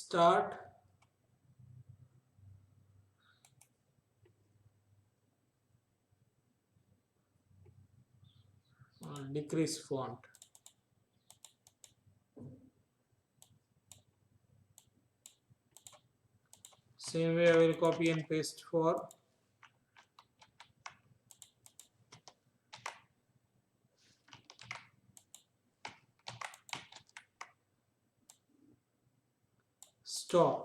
start decrease font. Same way I will copy and paste for stop.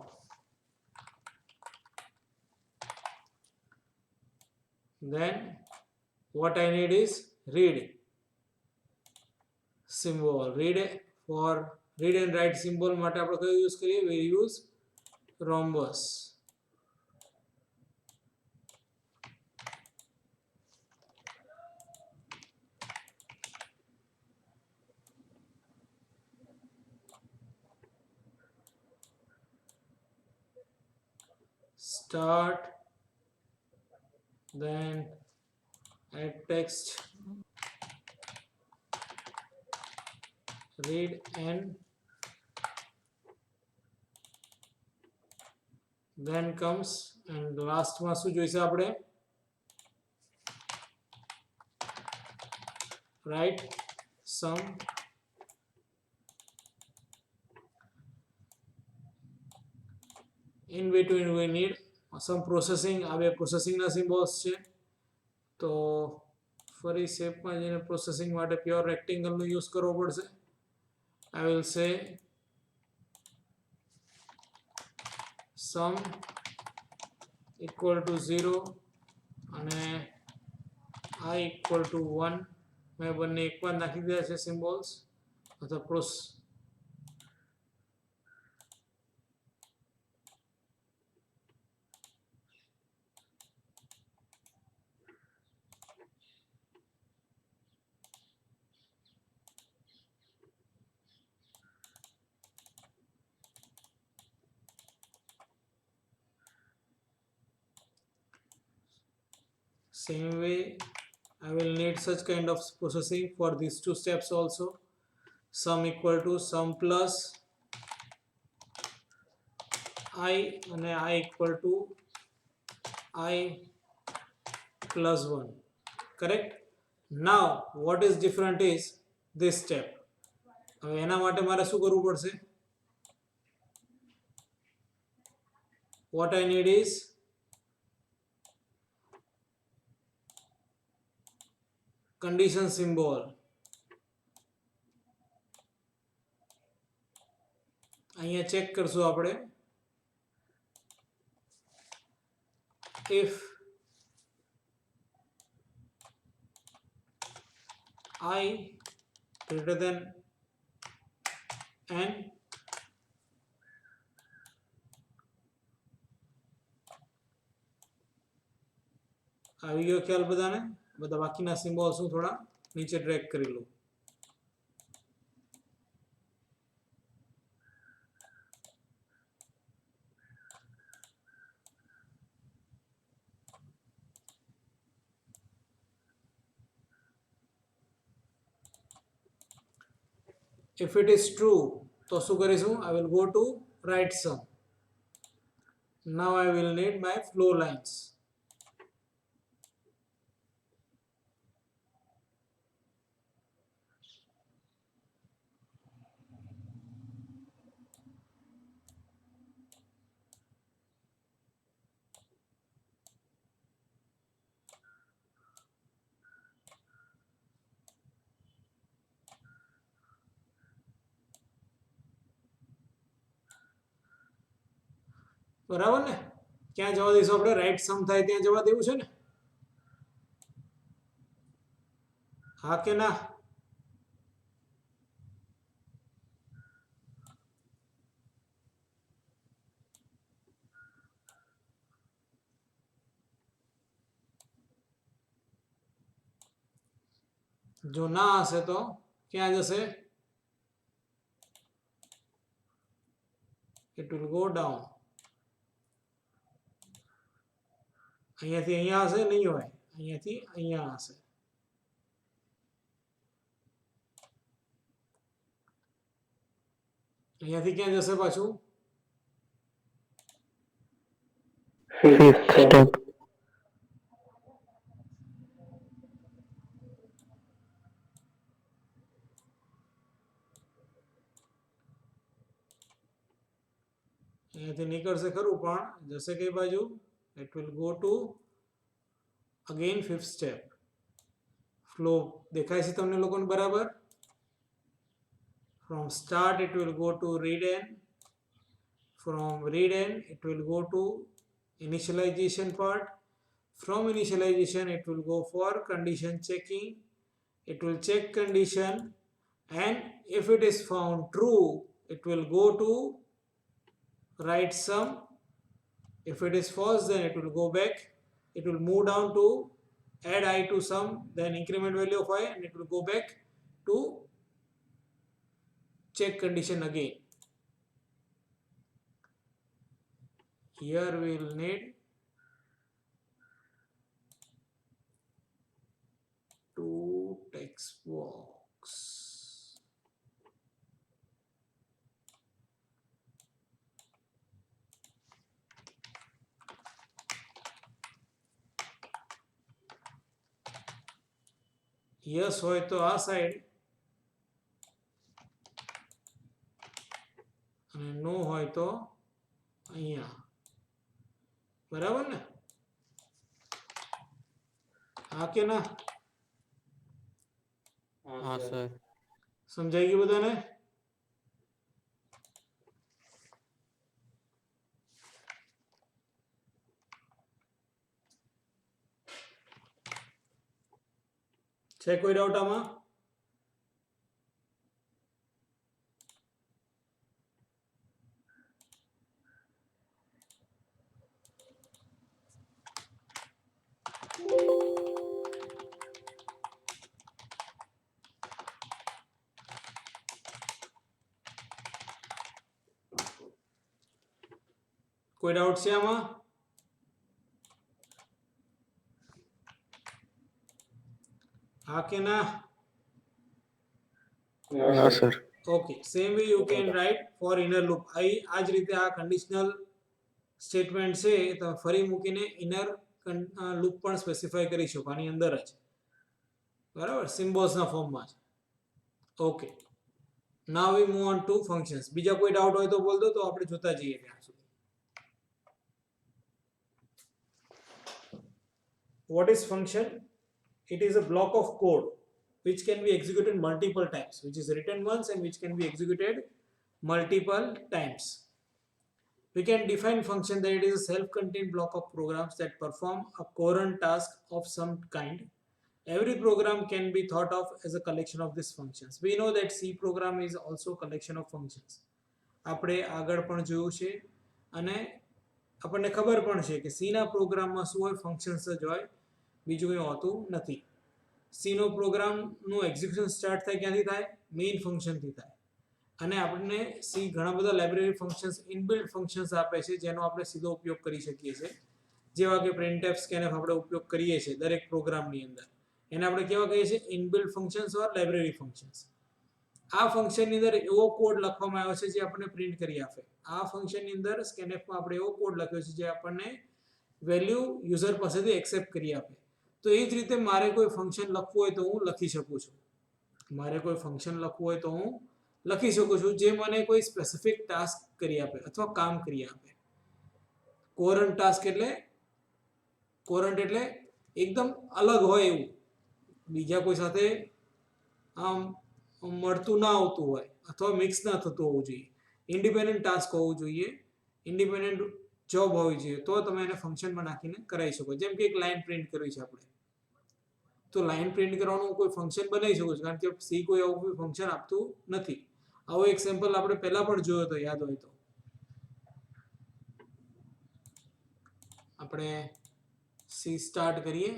Then what I need is read symbol. Read and write symbol માટે આપણે કયો use કરીએ? We use rhombus. Start, then add text, read and then comes and last માં શું જોઈશે આપણે? Write some in between we need some processing. આ બે processing ના symbols છે, તો ફરી શેપમાં જઈને પ્રોસેસિંગ માટે પ્યોર રેક્ટેંગલનો યુઝ કરવો પડશે. I will say sum equal to 0 અને I equal to 1. મેં બંને એકવાર નાખી દીધા છે સિમ્બોલ્સ અથવા same way I will need such kind of processing for these two steps also. Sum equal to sum plus I and I equal to I plus 1. Correct? Now what is different is this step. હવે એના માટે મારે શું કરવું પડશે? What I need is condition symbol. અહીંયા check કરશું આપણે. If I greater than n, આવી ગયો ખ્યાલ બધાને? બધા બાકીના સિમ્બોલ્સ હું થોડા નીચે ડ્રેગ કરી લઉં. If it is true, તો શું કરીશું? I will go to write sum. Now I will need my flow lines. બરાબર ને? ક્યાં જવા દઈશું આપણે? રાઈટ સમ થાય ત્યાં જવા દેવું છે ને? હા કે ના? જો ના હશે તો ક્યાં જશે? It will go down. અહીંયાથી અહીંયા હશે? નહીં હોય. અહીંયાથી અહીંયા હશે. અહીંયાથી ક્યાં જશે પાછું? fifth step. અહીંયાથી નીકળશે ખરું પણ જશે કઈ બાજુ? It will go to again fifth step. Flow દેખાય છે તમને લોકોને બરાબર? From start it will go to read end. From read end it will go to initialization part. From initialization it will go for condition checking. It will check condition, and if it is found true it will go to write sum. If it is false then it will go back. It will move down to add I to sum, then increment value of I, and it will go back to check condition again. Here we will need two text box. Yes હોય તો આ side અને નો હોય તો અહીંયા, બરાબર ને? હા કે ના? हाँ सर. સમજાઈ ગયું બધાને? છે કોઈ ડાઉટ આમાં? કોઈ ડાઉટ છે આમાં? હા કે ના? No sir. Okay, same way you can write for inner loop. આ જ રીતે આ conditional statement છે તમે ફરી મૂકીને inner loop પણ સ્પેસિફાઈ કરી શકો આની અંદર જ, બરાબર? સિમ્બોલ્સ ના ફોર્મમાં જ. Okay, now we move on to functions. બીજા કોઈ ડાઉટ હોય તો બોલ દો તો આપણે જોતા જઈએ ત્યાં સુધી. What is function? It is a block of code which can be executed multiple times, which is written once and which can be executed multiple times. We can define function that it is a self-contained block of programs that perform a coherent task of some kind. Every program can be thought of as a collection of these functions. We know that C program is also a collection of functions. આપણે આગળ પણ જોયું છે અને આપણને ખબર પણ છે કે C ના પ્રોગ્રામમાં શું હોય? ફંક્શન્સ જ હોય, બીજું કંઈ હોતું નથી. C નો પ્રોગ્રામનું એક્ઝિક્યુશન સ્ટાર્ટ થાય ક્યાંથી થાય? મેઇન ફંક્શનથી થાય. અને આપણને C ઘણા બધા લાઇબ્રેરી ફંક્શન્સ, ઇનબિલ્ટ ફંક્શન્સ આપે છે જેનો આપણે સીધો ઉપયોગ કરી શકીએ છીએ, જેવા કે printf, scanf આપણે ઉપયોગ કરીએ છીએ દરેક પ્રોગ્રામની અંદર. એને આપણે કેવા કહીએ છીએ? ઇનબિલ્ટ ફંક્શન્સ ઓર લાઇબ્રેરી ફંક્શન્સ. આ ફંક્શનની અંદર એવો કોડ લખવામાં આવ્યો છે જે આપણને પ્રિન્ટ કરી આપે. આ ફંક્શનની અંદર scanfમાં આપણે એવો કોડ લખ્યો છે જે આપણને વેલ્યુ યુઝર પાસેથી એક્સેપ્ટ કરી આપે. તો એ જ રીતે મારે કોઈ ફંક્શન લખવું હોય તો હું લખી શકું છું. મારે કોઈ ફંક્શન લખવું હોય તો હું લખી શકું છું જે મને કોઈ સ્પેસિફિક ટાસ્ક કરી આપે અથવા કામ કરી આપે. કોરન્ટ ટાસ્ક એટલે કોરન્ટ એટલે એકદમ અલગ હોય એવું, બીજા કોઈ સાથે આમ મળતું ના આવતું હોય અથવા મિક્સ ના થતું હોવું જોઈએ. ઇન્ડિપેન્ડન્ટ ટાસ્ક હોવું જોઈએ, ઇન્ડિપેન્ડન્ટ જોબ હોવી જોઈએ, તો તમે એને ફંક્શનમાં નાખીને કરાવી શકો. જેમ કે એક લાઈન પ્રિન્ટ કરવી છે આપણે, તો લાઈન પ્રિન્ટ કરવાનું કોઈ ફંક્શન બનાવી શકો છો, કારણ કે સી કોઈ આવું કોઈ ફંક્શન આપતું નથી. આવો એક સેમ્પલ આપણે પહેલા પણ જોયો હતો, યાદ હોય તો. આપણે સી સ્ટાર્ટ કરીએ.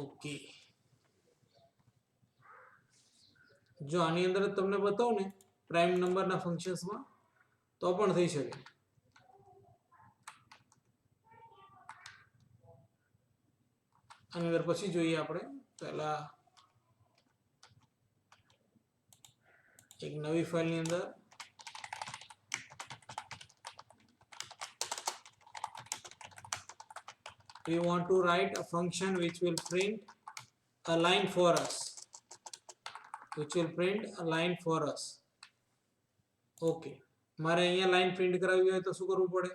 ઓકે, જો આની અંદર તમને બતાવું ને પ્રાઇમ નંબરના ફંક્શન્સમાં તો પણ થઈ શકે. આની અંદર પછી જોઈએ આપણે પહેલા એક નવી ફાઇલની અંદર we want to write a function which will print a line for us, okay. મારે અહીંયા લાઈન પ્રિન્ટ કરાવવી હોય તો શું કરવું પડે?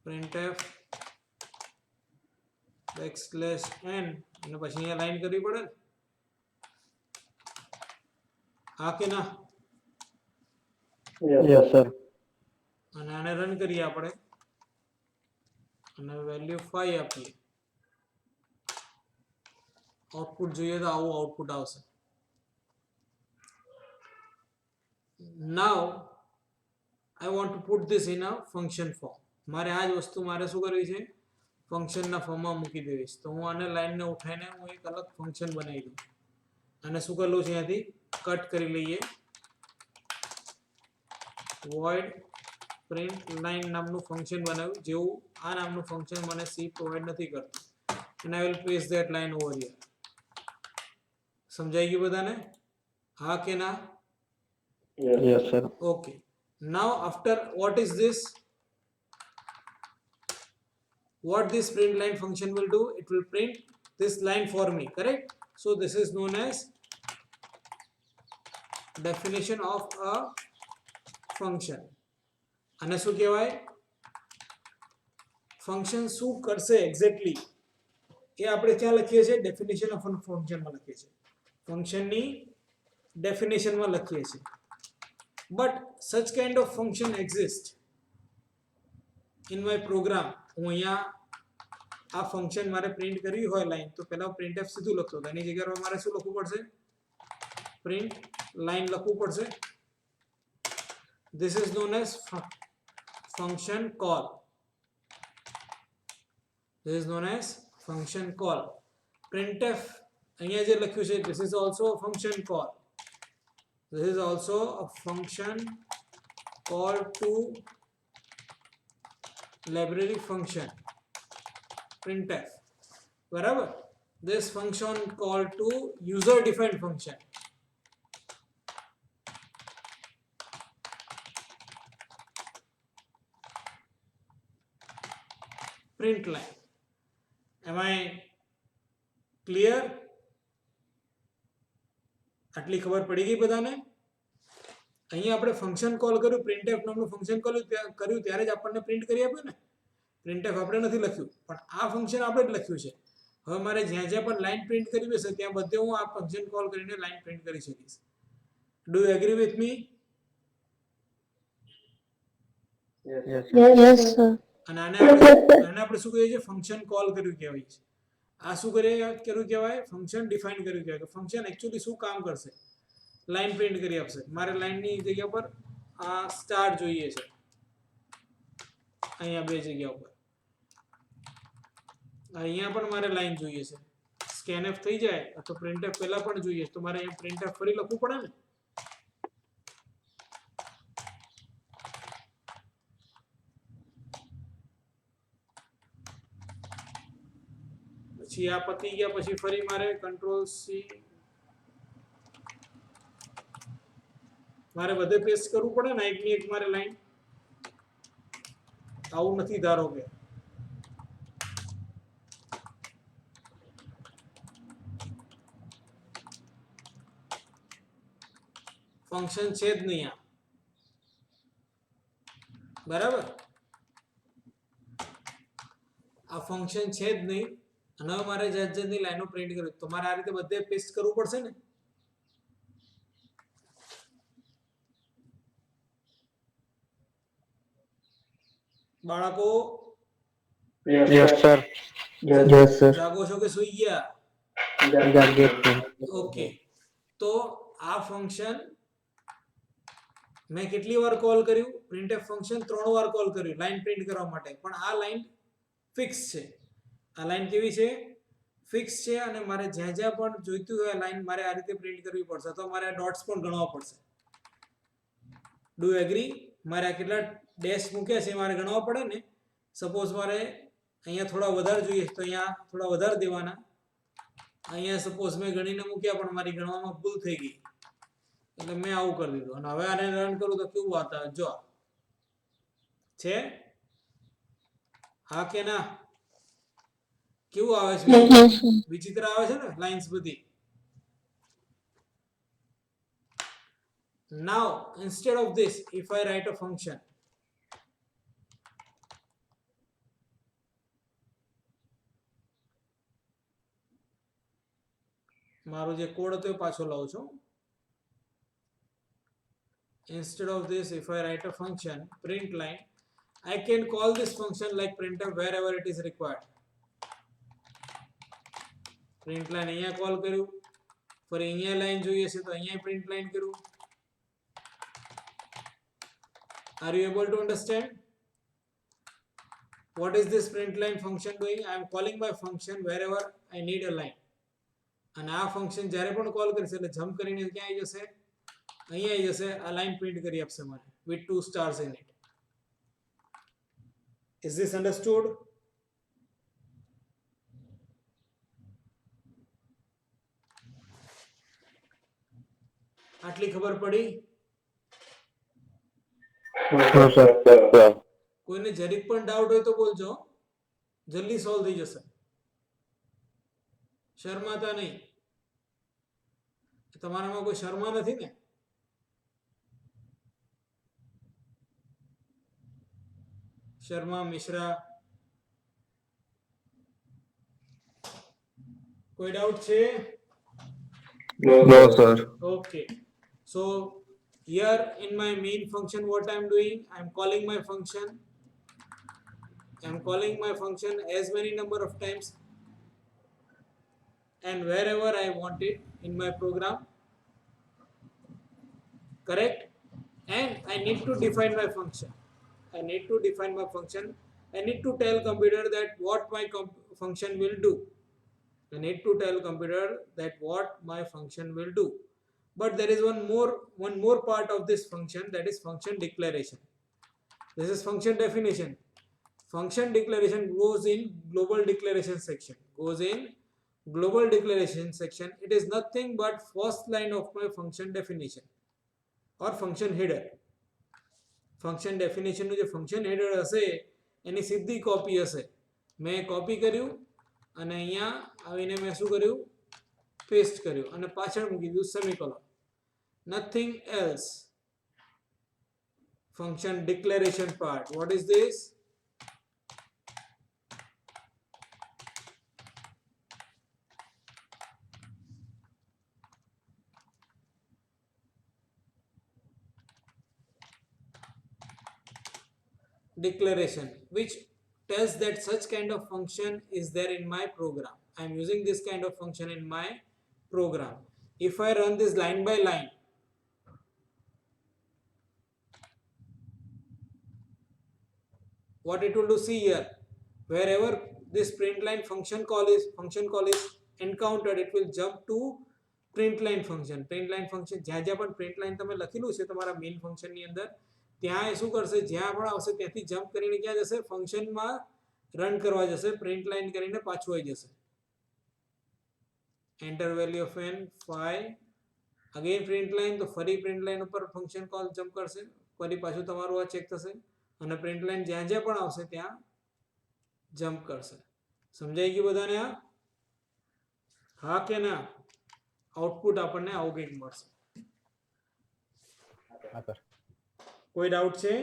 printf \n અને પછી અહીંયા લાઈન કરવી પડે ને, હા કે ના? Yes, sir. અને આને રન કરીએ આપણે અને વેલ્યુ 5 આપીએ. આઉટપુટ જોઈએ તો આવું આઉટપુટ આવશે. Now I want to put this in a function form. મારે આ જ વસ્તુ મારે શું કરવી છે? ફંક્શનના ફોર્મમાં મૂકી દેવી છે. તો હું આને લાઈનને ઉઠાઈને હું એક અલગ ફંક્શન બનાવી દઉં. અને શું કરેલું છે અહીંયાથી કટ કરી લઈએ. void print line નામનું ફંક્શન બનાવ્યું, જેવું આ નામનું ફંક્શન મને C પ્રોવાઈડ નથી કરતું. and I will paste that line over here. સમજાઈ ગયું બધાને? હા કે ના? Yes, sir. Okay. Now after what is this? What this print line function will do? It will print this line for me, correct? So this is known as definition of a function. અને શું કહેવાય? Function શું કરશે exactly એ આપણે ક્યાં લખીએ છીએ? Definition of a ફંક્શનમાં લખીએ છીએ. ફંક્શનની ડેફિનેશનમાં લખીએ છીએ. But such kind of function exists in my program. હું અહીંયા આ ફંક્શન મારે પ્રિન્ટ કરવી હોય લાઈન, તો પહેલા printf સીધું લખતો હતો. એની જગ્યાએ મારે શું લખવું પડશે? પ્રિન્ટ લાઈન લખવું પડશે. This is known as function call. This is known as function call. printf અહીંયા જે લખ્યું છે, this is also a function call. This is also a function call to library function printf. બરાબર? This function call to user defined function. print line. Am I clear? આટલી ખબર પડી ગઈ બધાને? અહીંયા આપણે ફંક્શન કોલ કર્યું, printf નામનું ફંક્શન કર્યું ત્યારે જ આપણને પ્રિન્ટ કરી આપ્યું ને. printf આપણે નથી લખ્યું, પણ આ ફંક્શન આપણે જ લખ્યું છે. હવે મારે જ્યાં જ્યાં પણ લાઈન પ્રિન્ટ કરવી હશે ત્યાં બધે હું આ ફંક્શન કોલ કરીને લાઈન પ્રિન્ટ કરી શકીશ. Do you agree with me? Yes, sir. અને આને આપણે શું કહીએ છીએ? ફંક્શન કોલ કર્યું કહેવાય છે. આ શું કર્યું કહેવાય? ફંક્શન ડિફાઇન કર્યું કહેવાય. ફંક્શન એકચ્યુઅલી શું કામ કરશે? લાઈન પ્રિન્ટ કરી આપશે. મારે લાઈનની જગ્યા પર આ સ્ટાર જોઈએ છે, અહીંયા બે જગ્યા ઉપર. અહીંયા પણ મારે લાઈન જોઈએ છે. સ્કેનએફ થઈ જાય તો પ્રિન્ટએફ પહેલા પણ જોઈએ તો મારે અહીંયા પ્રિન્ટએફ ફરી લખવું પડે ને. પછી આ પતી ગયા પછી ફરી મારે કંટ્રોલ સી મારે બધે પેસ્ટ કરવું પડે ને એકની એક મારે લાઈન. આવું નથી ધારો કે ફંક્શન છે જ નહીં આ. બરાબર? આ ફંક્શન છે જ નહીં અને હવે મારે જાત જાતની લાઈનો પ્રિન્ટ કરવી તો મારે આ રીતે બધે પેસ્ટ કરવું પડશે ને. બાળકો Yes, sir. Yes, sir. જાગો છો કે સૂઈ ગયા? જાગીએ છીએ. ઓકે. તો આ ફંક્શન મેં કેટલી વાર કોલ કર્યું? printf ફંક્શન 3 વાર કોલ કર્યું લાઈન પ્રિન્ટ કરવા માટે, પણ આ લાઈન ફિક્સ છે. આ લાઈન કેવી છે? ફિક્સ છે. અને મારે જ્યાં જ્યાં પણ જોઈતું હોય લાઈન મારે આ રીતે પ્રિન્ટ કરવી પડશે, તો મારે આ ડોટ્સ પણ ગણવા પડશે. Do agree? મારે આ કેટલા ડેશ મૂક્યા છે મારે ગણવા પડે ને. સપોઝ મારે અહીંયા થોડા વધારે જોઈએ તો અહીંયા થોડા વધારે દેવાના. અહીંયા સપોઝ મેં ગણીને મૂક્યા પણ મારી ગણવામાં ભૂલ થઈ ગઈ એટલે મેં આવું કરી દીધું. અને હવે આને રન કરું તો કેવું વાતા જો છે, હા કે ના? કેવું આવે છે? વિચિત્ર આવે છે ને લાઇન્સ બધી. Now instead of this, if I write a function, મારો જે કોડ હતો એ પાછો લાવું છું. Instead of this, if I write a function print line, I can call this function like printf wherever it is required. Print line અહીંયા call કર્યું, ફરી અહીંયા લાઈન જોઈએ છે તો અહીંયા print line કર્યું. Are you able to understand? What is this print line function doing? I am calling my function wherever I need a line. અને આ ફંક્શન જ્યારે પણ કોલ કરીશ એટલે જમ્પ કરીને ક્યાં આવી જશે? અહીંયા આવી જશે. આ લાઈન પ્રિન્ટ કરી આપશે મને with 2 stars in it. Is this understood? આટલી ખબર પડી? No, sir. કોઈને જરીક પણ ડાઉટ હોય તો બોલજો, જલ્દી સોલ્વ થઈ જશે. શર્માતા નહીં. તમારામાં કોઈ શર્મા નથી ને? શર્મા મિશ્રા, કોઈ ડાઉટ છે? No, sir. Okay, so here in my main function what I am doing, I am calling my function. I am calling my function as many number of times and wherever I want it in my program, correct? And I need to define my function. I need to define my function. I need to tell computer that what my function will do. I need to tell computer that what my function will do. But there is one more part of this function, that is function declaration. This is function definition. Function declaration goes in global declaration section. It is nothing but first line of my function definition or function header. Function definition નું જે function header હશે એની સીધી copy હશે. મેં copy કર્યું અને અહીંયા આવીને મેં શું કર્યું? પેસ્ટ કર્યું અને પાછળ મૂકી દીધું semicolon. Nothing else. Function declaration part. What is this? Declaration, which tells that such kind of function is there in my program. I am using this kind of function in my program. If I run this line by line, what it will do, see here, wherever this print line function call is encountered, it will jump to print line function. Print line function જ્યાં જ્યાં પણ print line તમે લખેલું છે તમારા main function ની અંદર, ત્યાં એ શું કરશે? જ્યાં પણ આવશે ત્યાંથી જમ્પ કરીને ક્યાં જશે? ફંક્શનમાં રન કરવા જશે. પ્રિન્ટ લાઈન કરીને પાછું આવી જશે. Enter value of n 5 again print line, તો ફરી પ્રિન્ટ લાઈન ઉપર ફંક્શન કોલ જમ્પ કરશે, ફરી પાછું તમારું આ ચેક થશે અને પ્રિન્ટ લાઈન જ્યાં જ્યાં પણ આવશે ત્યાં જમ્પ કરશે. સમજાઈ ગયું બધાને? આ હા કે ના? આઉટપુટ આપણને આવું કંઈક મળશે. કોઈ ડાઉટ છે?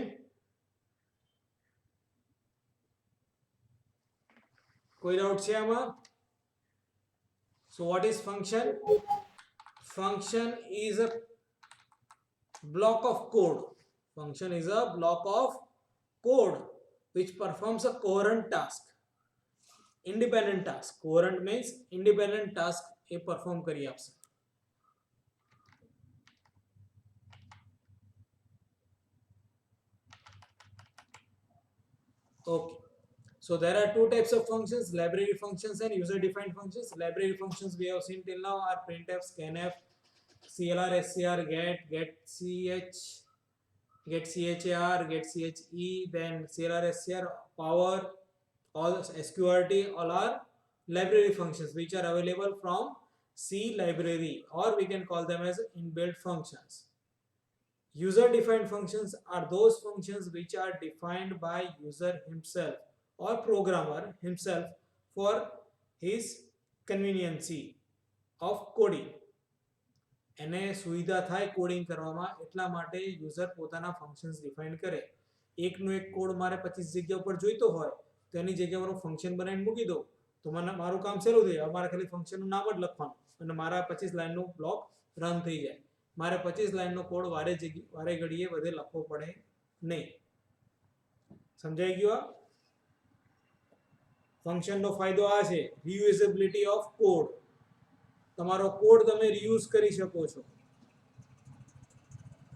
કોઈ ડાઉટ છે આમાં? So what is function? Function is a block of code. Function is a block of code which performs a coherent task. Independent task. Coherent means independent task A perform કરી આપશે. Okay. So there are two types of functions, library functions and user defined functions. Library functions we have seen till now are printf, scanf, clr, scr, get, ch, get char, get che, then clr, scr, power, all sqrt, all are library functions which are available from C library, or we can call them as inbuilt functions. User defined functions are those functions which are defined by user himself or programmer himself for his conveniency of coding. એને સુવિધા થાય coding કરવામાં એટલા માટે user પોતાના functions define કરે. એકનો એક કોડ મારે 25 જગ્યા ઉપર જોઈતો હોય તો એની જગ્યાએ હું ફંક્શન બનાવીને મૂકી દઉં તો મને મારું કામ સહેલું થઈ જાય. મારે ખાલી ફંક્શનનું નામ જ લખવાનું અને મારા 25 લાઈનનો બ્લોક રન થઈ જાય. મારે 25 લાઈનનો કોડ વારે ઘડીએ બધે લખવો પડે નહીં. સમજાઈ ગયું? આ ફંક્શનનો ફાયદો આ છે, રીયુઝેબિલિટી ઓફ કોડ. તમારો કોડ તમે રીયુઝ કરી શકો છો.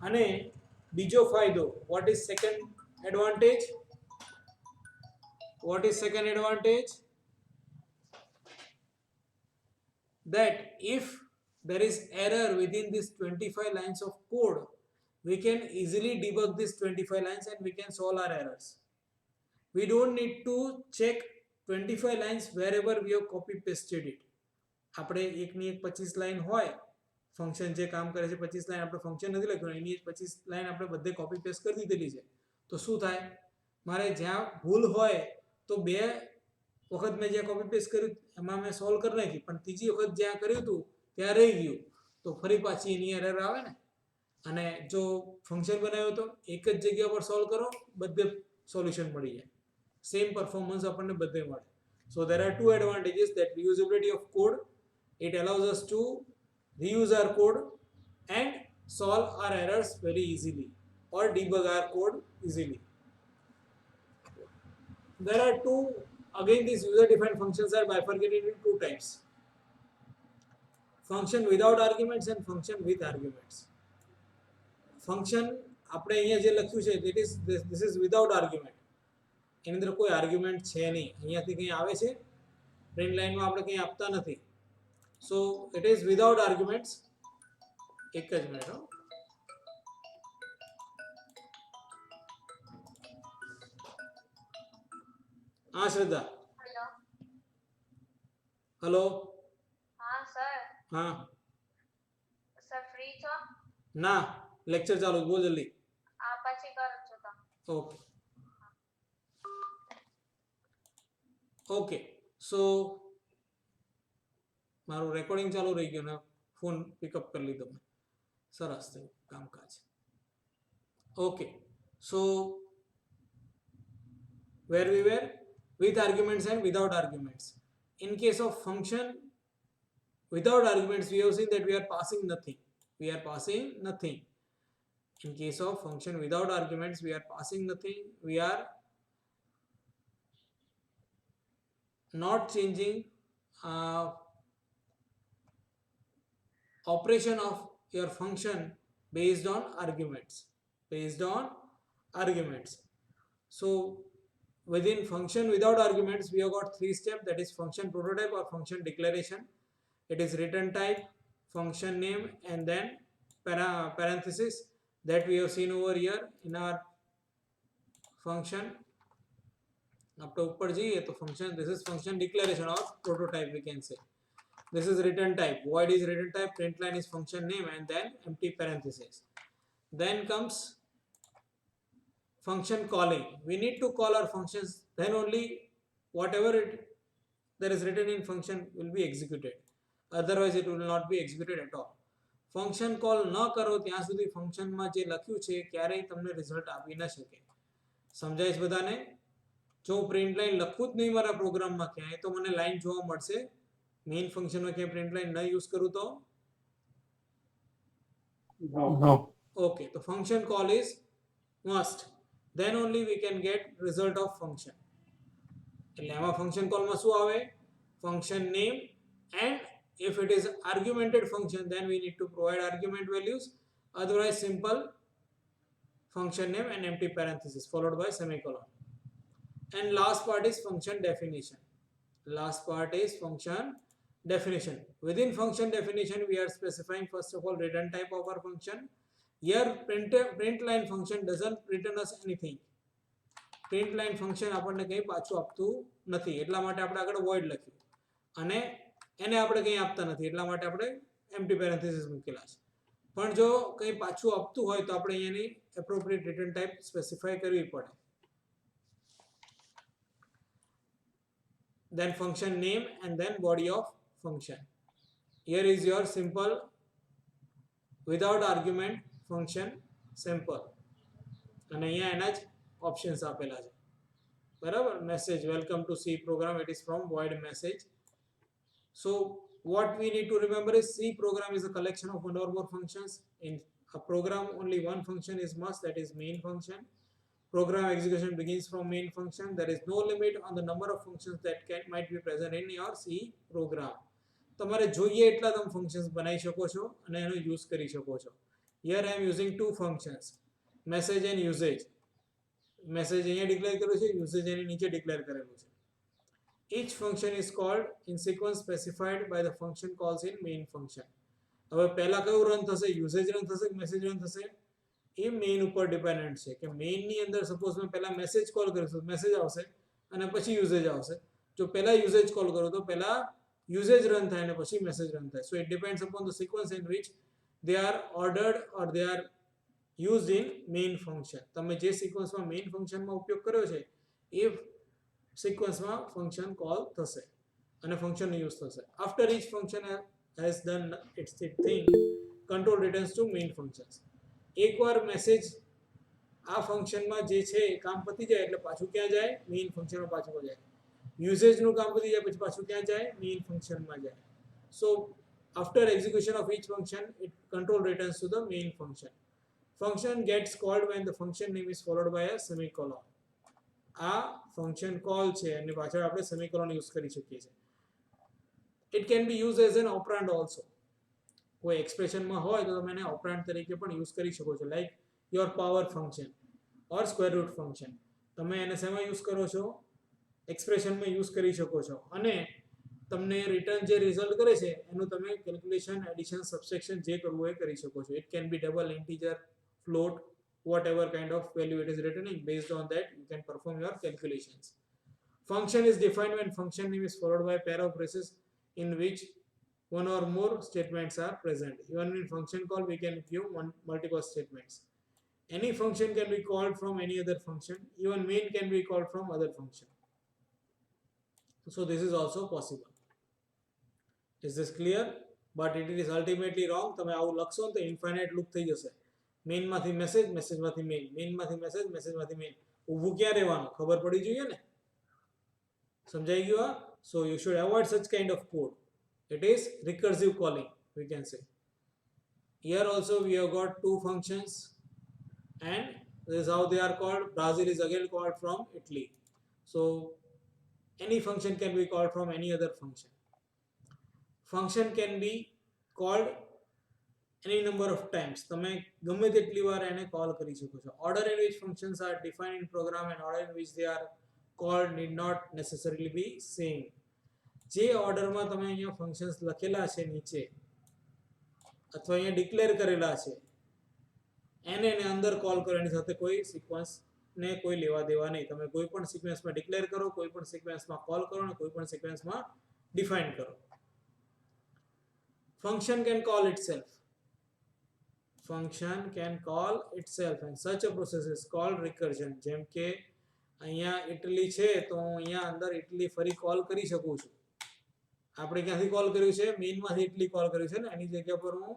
અને બીજો ફાયદો, what is second advantage? What is second advantage? That if there is error within this 25 lines of code, we can easily debug this 25 lines and we can solve our errors. We don't need to check 25 lines wherever we have copy pasted it. આપણે એકની એક 25 line હોય, function જે કામ કરે છે 25 line આપણે function નથી લખ્યું, એની 25 લાઈન આપણે બધે કોપી પેસ્ટ કરી દીધેલી છે. તો શું થાય, મારે જ્યાં ભૂલ હોય તો બે વખત મેં જ્યાં કોપી પેસ્ટ કર્યું એમાં મેં સોલ્વ કરી નાખી, પણ ત્રીજી વખત જ્યાં કર્યું હતું ત્યાં રહી ગયું તો ફરી પાછી એની એરર આવે ને. અને જો ફંક્શન બનાવ્યું તો એક જ જગ્યા પર સોલ્વ કરો, બધે સોલ્યુશન મળી જાય, સેમ પરફોર્મન્સ આપણને બધે મળે. So there are two advantages, that reusability of code, it allows us to reuse our code and solve our errors very easily or debug our code easily. There are two, again these user defined functions are bifurcated into two types: function without arguments and function with arguments. Function આપણે અહીંયા જે લખ્યું છે this is without argument. એની અંદર કોઈ argument છે નહીં, અહીંયાથી કંઈ આવે છે પ્રિન્ટ લાઈનમાં આપણે કંઈ આપતા નથી. So it is without arguments. એક જ મિનિટ. હા શ્રદ્ધા. હેલો. હા સર. હા સર ફ્રી છો? ના, લેક્ચર ચાલુ, બોલ જલ્દી. આ પછી કરું છું તો. Okay okay. સો મારું રેકોર્ડિંગ ચાલુ રહી ગયું ને ફોન પિકઅપ કરી લીધો મેં. સરસ થયું કામકાજ. Okay, so where we were, with arguments and without arguments. In case of function without arguments, we have seen that we are passing nothing. We are passing nothing. In case of function without arguments, we are passing nothing. We are not changing operation of your function based on arguments. So within function without arguments, we have got three steps, that is function prototype or function declaration. It is return type, function name, and then parenthesis, that we have seen over here in our function. આપણે ઉપર જઈએ તો function, this is function declaration or prototype we can say. This is return type, void is return type, print line is function name, and then empty parenthesis. Then comes function calling. We need to call our functions, then only whatever there is written in function will be executed, otherwise it will not be executed at all. Function call ન કરો ત્યાં સુધી ફંક્શનમાં જે લખ્યું છે ક્યારેય તમને રિઝલ્ટ આપી ન શકે. સમજાય છે બધાને? જો પ્રિન્ટ લાઈન લખું જ નહીં મારા પ્રોગ્રામમાં ક્યાંય તો મને લાઈન જોવા મળશે. મેઇન ફંક્શનમાં ક્યાંય પ્રિન્ટ લાઈન ન યુઝ કરું તો No. ઓકે, તો function call is must, then only we can get result of function. એટલે આમાં ફંક્શન કોલમાં શું આવે? Function name, and if it is argumented function then we need to provide argument values, otherwise simple function name and empty parenthesis followed by semicolon. And last part is function definition. Within function definition, we are specifying first of all return type of our function, here print line function doesn't return us anything. print line function આપણને કંઈ પાછું આપતું નથી, એટલા માટે આપણે આગળ void લખ્યું, અને એને આપણે કંઈ આપતા નથી એટલા માટે આપણે empty parenthesis મૂકેલા છે. પણ જો કંઈ પાછું આપતું હોય તો આપણે અહીંયાની appropriate return type specify કરવી પડે. Then function name and then body of function. Here is your simple without argument function simple, અને અહીંયા એના જ ઓપ્શન્સ આપેલા છે, બરાબર. Message welcome to C program, it is from void message. So what we need to remember is C program is a collection of one or more functions. In a program only one function is must, that is main function. Program execution begins from main function. There is no limit on the number of functions that might be present in your C program. તમારે જોઈએ એટલા તમે functions બનાવી શકો છો અને એનો use કરી શકો છો. Here I am using two functions, message and usage. Message અહીંયા ડિક્લેર કર્યું છે, યુઝેજ એની નીચે ડિક્લેર કરેલું છે. Each function is called in sequence specified by the function calls in main function. હવે પહેલા કયું રન થશે, યુઝેજ રન થશે કે મેસેજ રન થશે, એ મેઇન ઉપર ડિપેન્ડન્ટ છે. કે મેઇનની અંદર સપોઝ મેં પહેલા મેસેજ કોલ કરીશું, મેસેજ આવશે અને પછી યુઝેજ આવશે. જો પહેલા યુઝેજ કોલ કરું તો પહેલા યુઝેજ રન થાય અને પછી મેસેજ રન થાય. So it depends upon the sequence in which they are ordered or they are used in main function. તમે જે સિક્વન્સમાં મેઇન ફંક્શનમાં ઉપયોગ કર્યો છે એ સિક્વન્સમાં ફંક્શન કોલ થશે અને ફંક્શન યુઝ થશે. After each function has done its thing, control returns to main functions. એકવાર મેસેજ આ ફંક્શનમાં જે છે એ કામ પતી જાય એટલે પાછું ક્યાં જાય, મેઇન ફંક્શનમાં પાછું જાય. યુઝેજનું કામ પતી જાય પછી પાછું ક્યાં જાય, મેઇન ફંક્શનમાં જાય. So after execution of each function it control returns to the main function. Function gets called when the function name is followed by a semicolon. આ function call છે અને પાછળ આપણે semicolon યુઝ કરી શકીએ છીએ. It can be used as an operand also. કોઈ એક્સપ્રેશનમાં હોય તો તમે એને ઓપરેન્ડ તરીકે પણ યુઝ કરી શકો છો, like your power function or square root function. તમે એને શેમાં યુઝ કરો છો, એક્સપ્રેશનમાં યુઝ કરી શકો છો, અને તમને રિટર્ન જે રિઝલ્ટ કરે છે એનું તમે કેલ્ક્યુલેશન, એડિશન, સબટ્રેક્શન જે કરવું હોય કરી શકો છો. It can be double, integer, float, whatever kind of value it is returning. Based on that you can perform your calculations. Function is defined when function name is followed by a pair of braces in which one or more statements are present. Even in function call we can give multiple statements. Any function can be called from any other function. Even main can be called from other function. So this is also possible. Is this clear? But it is ultimately wrong. તમે આવું લખશો તો infinite loop થઈ જશે. મેઇનમાંથી message, મેસેજમાંથી main, મેઇનમાંથી message, મેસેજમાંથી main. ઊભું ક્યાં રહેવાનું ખબર પડી જોઈએ ને. સમજાઈ ગયું આ? સો યુ શુડ અવોઇડ સચ kind of code. It is recursive calling, we can say. Here also we have got two functions and this is how they are called. Brazil is again called from Italy. So any function can be called from any other function. Function can be called any number of times. તમે ગમે તેટલી વાર એને call કરી શકો છો. Order in which functions are defined in program and order in which they are called need not necessarily be same. જે ઓર્ડરમાં તમે અહીંયા ફંક્શન્સ લખેલા છે નીચે અથવા અહીંયા ડિક્લેર કરેલા છે એને અંદર કોલ કરો, એની સાથે કોઈ સિક્વન્સને કોઈ લેવા દેવા નહીં. તમે કોઈ પણ સિક્વન્સમાં ડિક્લેર કરો, કોઈ પણ સિક્વન્સમાં કોલ કરો અને કોઈ પણ સિક્વન્સમાં ડિફાઇન કરો. Function can call itself. Function can call itself and such a process is called recursion. જેમ કે અહીંયા ઇટલી છે તો હું અહીંયા અંદર ઇટલી ફરી કોલ કરી શકું છું. આપણે ક્યાંથી કોલ કર્યું છે, મેઇનમાંથી ઇટલી કોલ કર્યું છે ને, એની જગ્યા પર હું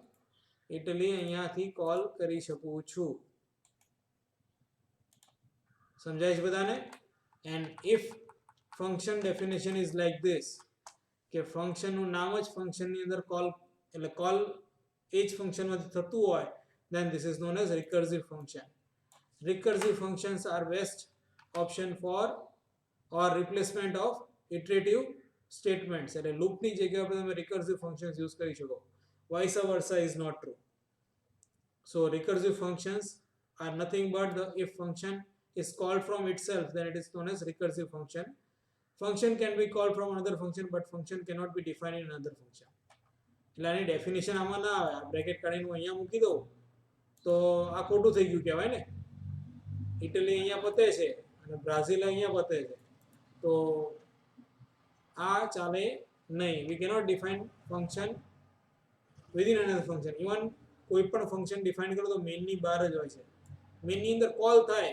ઇટલી અહીંયાથી કોલ કરી શકું છું. સમજાય છે બધાને? And if function definition is like this, કે ફંક્શનનું નામ જ ફંક્શનની અંદર કોલ એટલે કોલ એ જ ફંક્શનમાંથી થતું હોય, then this is known as recursive function. Recursive functions are best option for or replacement of iterative statements. એટલે લૂપની જગ્યા પર તમે recursive functions use કરી શકો. Vice versa is not true. So recursive functions are nothing but the if function is called from itself, then it is known as recursive function. Function can be called from another function, but function cannot be defined in another function. એટલે આની definition આમાં ના આવે. આ bracket કાઢીને હું અહીંયા મૂકી દઉં તો આ ખોટું થઈ ગયું કહેવાય ને. ઇટલી અહીંયા પતે છે અને બ્રાઝિલ અહીંયા પતે છે, તો આ ચાલે નહીં. વી cannot define function within another function. Even કોઈ પણ ફંક્શન ડિફાઇન કરો તો મેઇનની બહાર જ હોય છે. મેઇનની અંદર કોલ થાય,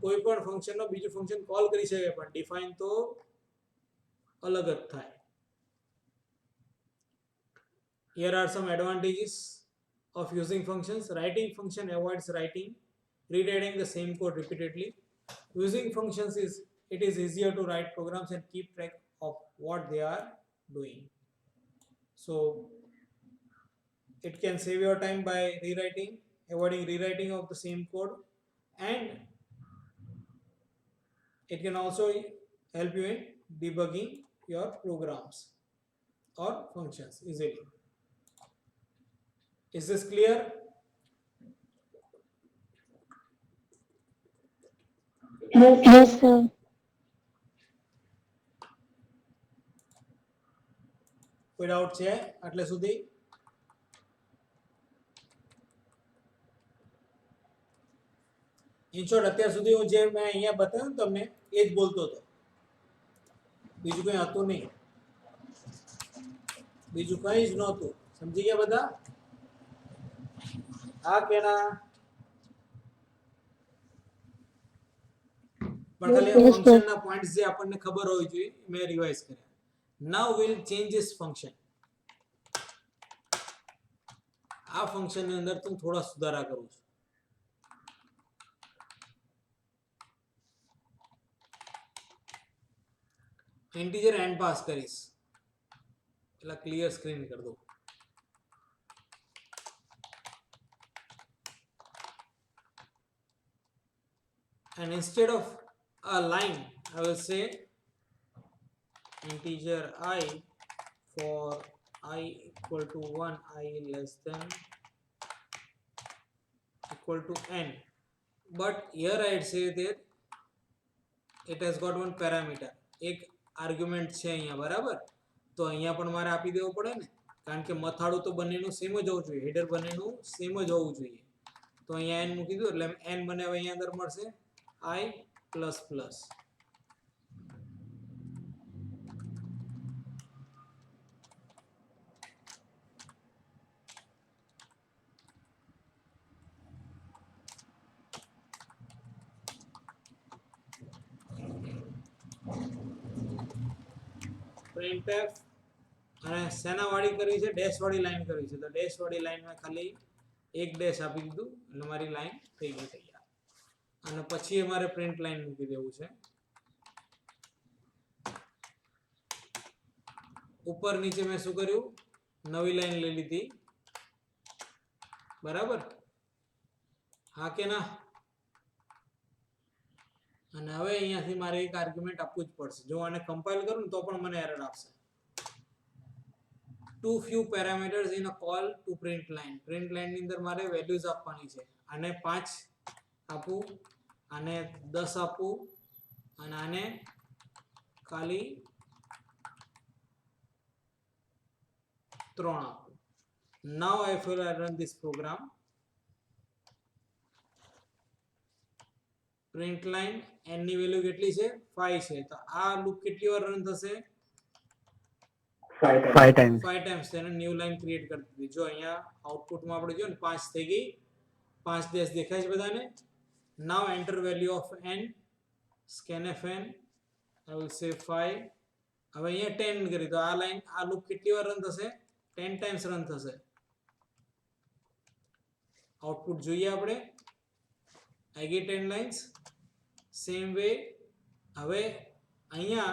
કોઈ પણ ફંક્શનનો બીજું ફંક્શન કોલ કરી શકે, પણ ડિફાઇન તો અલગ જ થાય. Here are some advantages of using functions. Writing function avoids rewriting the same code repeatedly. Using functions it is easier to write programs and keep track of what they are doing. So it can save your time by avoiding rewriting of the same code, and it can also help you in debugging your programs or functions easily. Is this clear? Yes, sir. કોઈ doubt છે આટલે સુધી? In short અત્યાર સુધી હું જે મેં અહીંયા બતાવ્યું ને તમને એ જ બોલતો હતો, બીજું કંઈ હતું નહીં, બીજું કંઈ જ નહોતું. સમજી ગયા બધા? હા કે ના? પણ ખાલી ફંક્શનના પોઈન્ટ્સ જે આપણને ખબર હોવી જોઈએ મેં રિવાઇઝ કર્યા. નાઉ વિલ ચેન્જ ધીસ ફંક્શન. આ ફંક્શનની અંદર હું થોડા સુધારા કરું છું. ઇન્ટીજર એન્ડ પાસ કરીશ, એટલે ક્લિયર સ્ક્રીન કરી દઉં. And instead of a line I will say integer I for I equal to 1, I less than equal to n, but here I'd say that it has got one parameter, એક argument છે અહીંયા, બરાબર? તો અહીંયા પણ મારે આપી દેવું પડે ને, કારણ કે મથાળું તો બંનેનું સેમ જ હોવું જોઈએ, હેડર બંનેનું સેમ જ હોવું જોઈએ. તો અહીંયા n મૂકી દઉં એટલે n મને હવે અહીંયા અંદર મળશે I plus plus. printf અને સેના વાળી કરી છે, ડેશ વાળી લાઈન કરી છે, તો ડેશ વાળી લાઈનમાં ખાલી એક ડેશ આપી દીધું એટલે મારી લાઈન થઈ ગઈ તૈયાર. અને પછી અમારે પ્રિન્ટ લાઈન મૂકી દેવું છે. ઉપર નીચે મેં શું કર્યું, નવી લાઈન લઈ લીધી, બરાબર? હા કે ના? અને હવે અહીંયાથી મારે એક આર્ગ્યુમેન્ટ આપવું જ પડશે. જો આને કમ્પાઇલ કરું ને તો પણ મને એરર આપશે. Too few parameters in a call to print line. Print line ની અંદર મારે વેલ્યુઝ આપવાની છે. આને 5 આપું, આને 10 આપું અને આને ખાલી 3 આપું. Now if I run this program, print line n ની વેલ્યુ કેટલી છે? 5 છે. તો આ લૂપ કેટલી વાર રન થશે? 5 times. 5 times. તેને ન્યુ લાઈન ક્રિએટ કરી દીધી. જો અહીંયા આઉટપુટમાં આપણે જો ને 5 થઈ ગઈ, 5 ડેશ દેખાય છે બધાને? Now enter value of n, scanfn, I will say 5. હવે અહીંયા 10 કરી, તો આ લાઈન, આ લૂપ કેટલી વાર રન થશે? 10 ટાઈમ્સ રન થશે. આઉટપુટ જોઈએ આપણે. I get 10 lines. Same way હવે અહીંયા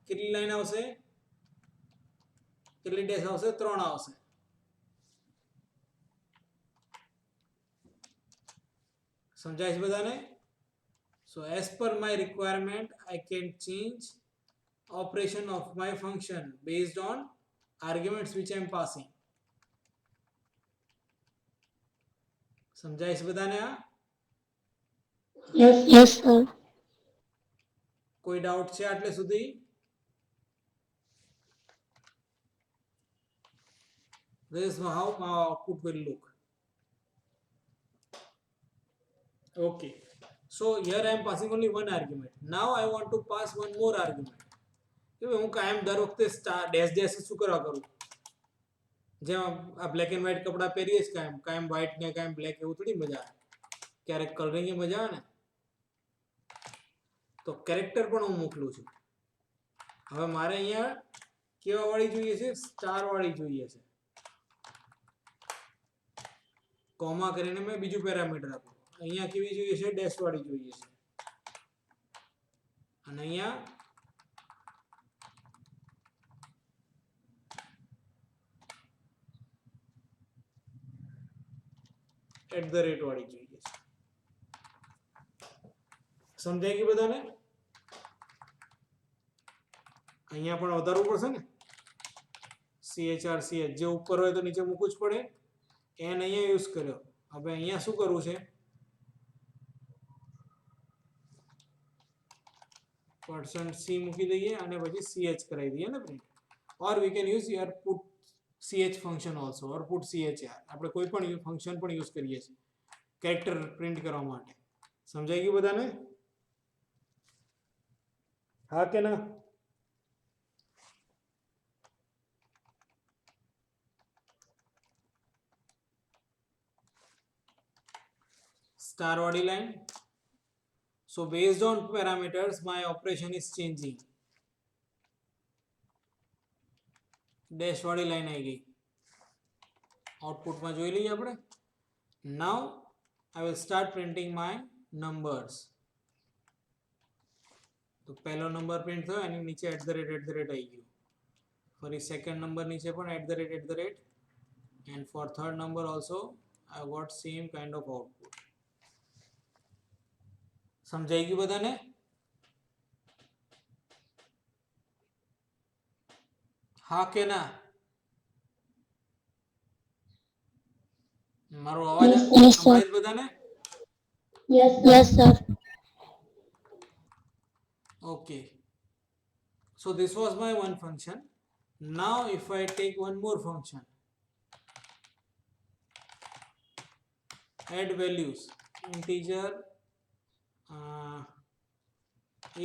કેટલી લાઈન આવશે? કેટલી ડેશ આવશે? 3 આવશે. સમજાય છે બધાને? So as per my requirement I can change operation of my function based on arguments which I am passing. સમજાય છે બધાને? આ Yes, sir. કોઈ ડાઉટ છે આટલે સુધી? This is how my output will look. Okay. So here I am passing only one argument. Now I want to pass one more argument. કે હું કાયમ દર વખતે સ્ટાર ડેશ ડેશ શું કરવા કરું, જેમ આ બ્લેક એન્ડ વ્હાઇટ કપડાં પહેરીએ જ કાયમ કાયમ વ્હાઇટ ને કાયમ બ્લેક, એવું થોડી મજા આવે, ક્યારેક કલરિંગ મજા આવે ને. તો કેરેક્ટર પણ હું મોકલું છું. હવે મારે અહીંયા કેવા વાળી જોઈએ છે? સ્ટાર વાળી જોઈએ છે. કોમા કરીને મેં બીજું પેરામીટર આપ્યું. અહીંયા કેવી જોઈએ છે? ડેશ વાળી જોઈએ છે. અને અહીંયા @ વાળી જોઈએ છે. સમજાય ગયું બધાને? અહીંયા પણ વધારવું પડશે ને. CHR CH જે ઉપર હોય તો નીચે મૂકવું જ પડે. n અહીંયા યુઝ કર્યો. હવે અહીંયા શું કરવું છે? %c મૂકી દઈએ અને પછી ch કરાવી દઈએ ને print. Or we can use year put ch function also or put chr. આપણે કોઈ પણ ફંક્શન પણ યુઝ કરીએ છીએ કેરેક્ટર પ્રિન્ટ કરવા માટે. સમજાઈ ગયું બધાને? હા કે ના? સ્ટાર વાળી line. So based on parameters my operation is changing. Dash વાળી લાઈન આવી ગઈ. આઉટપુટમાં જોઈ લઈએ આપણે. Now I will start printing my numbers. તો પહેલો નંબર પ્રિન્ટ થયો, એની નીચે @ આવી ગયું. ફરી સેકન્ડ નંબર નીચે પણ @ and for third number also I got same kind of output. સમજાઈ ગયું બધાને? હા કે ના? મારો અવાજ Yes, sir. સંભળાય બધાને? Yes, sir. Okay. So this was my one function. Now if I take one more function, add values, integer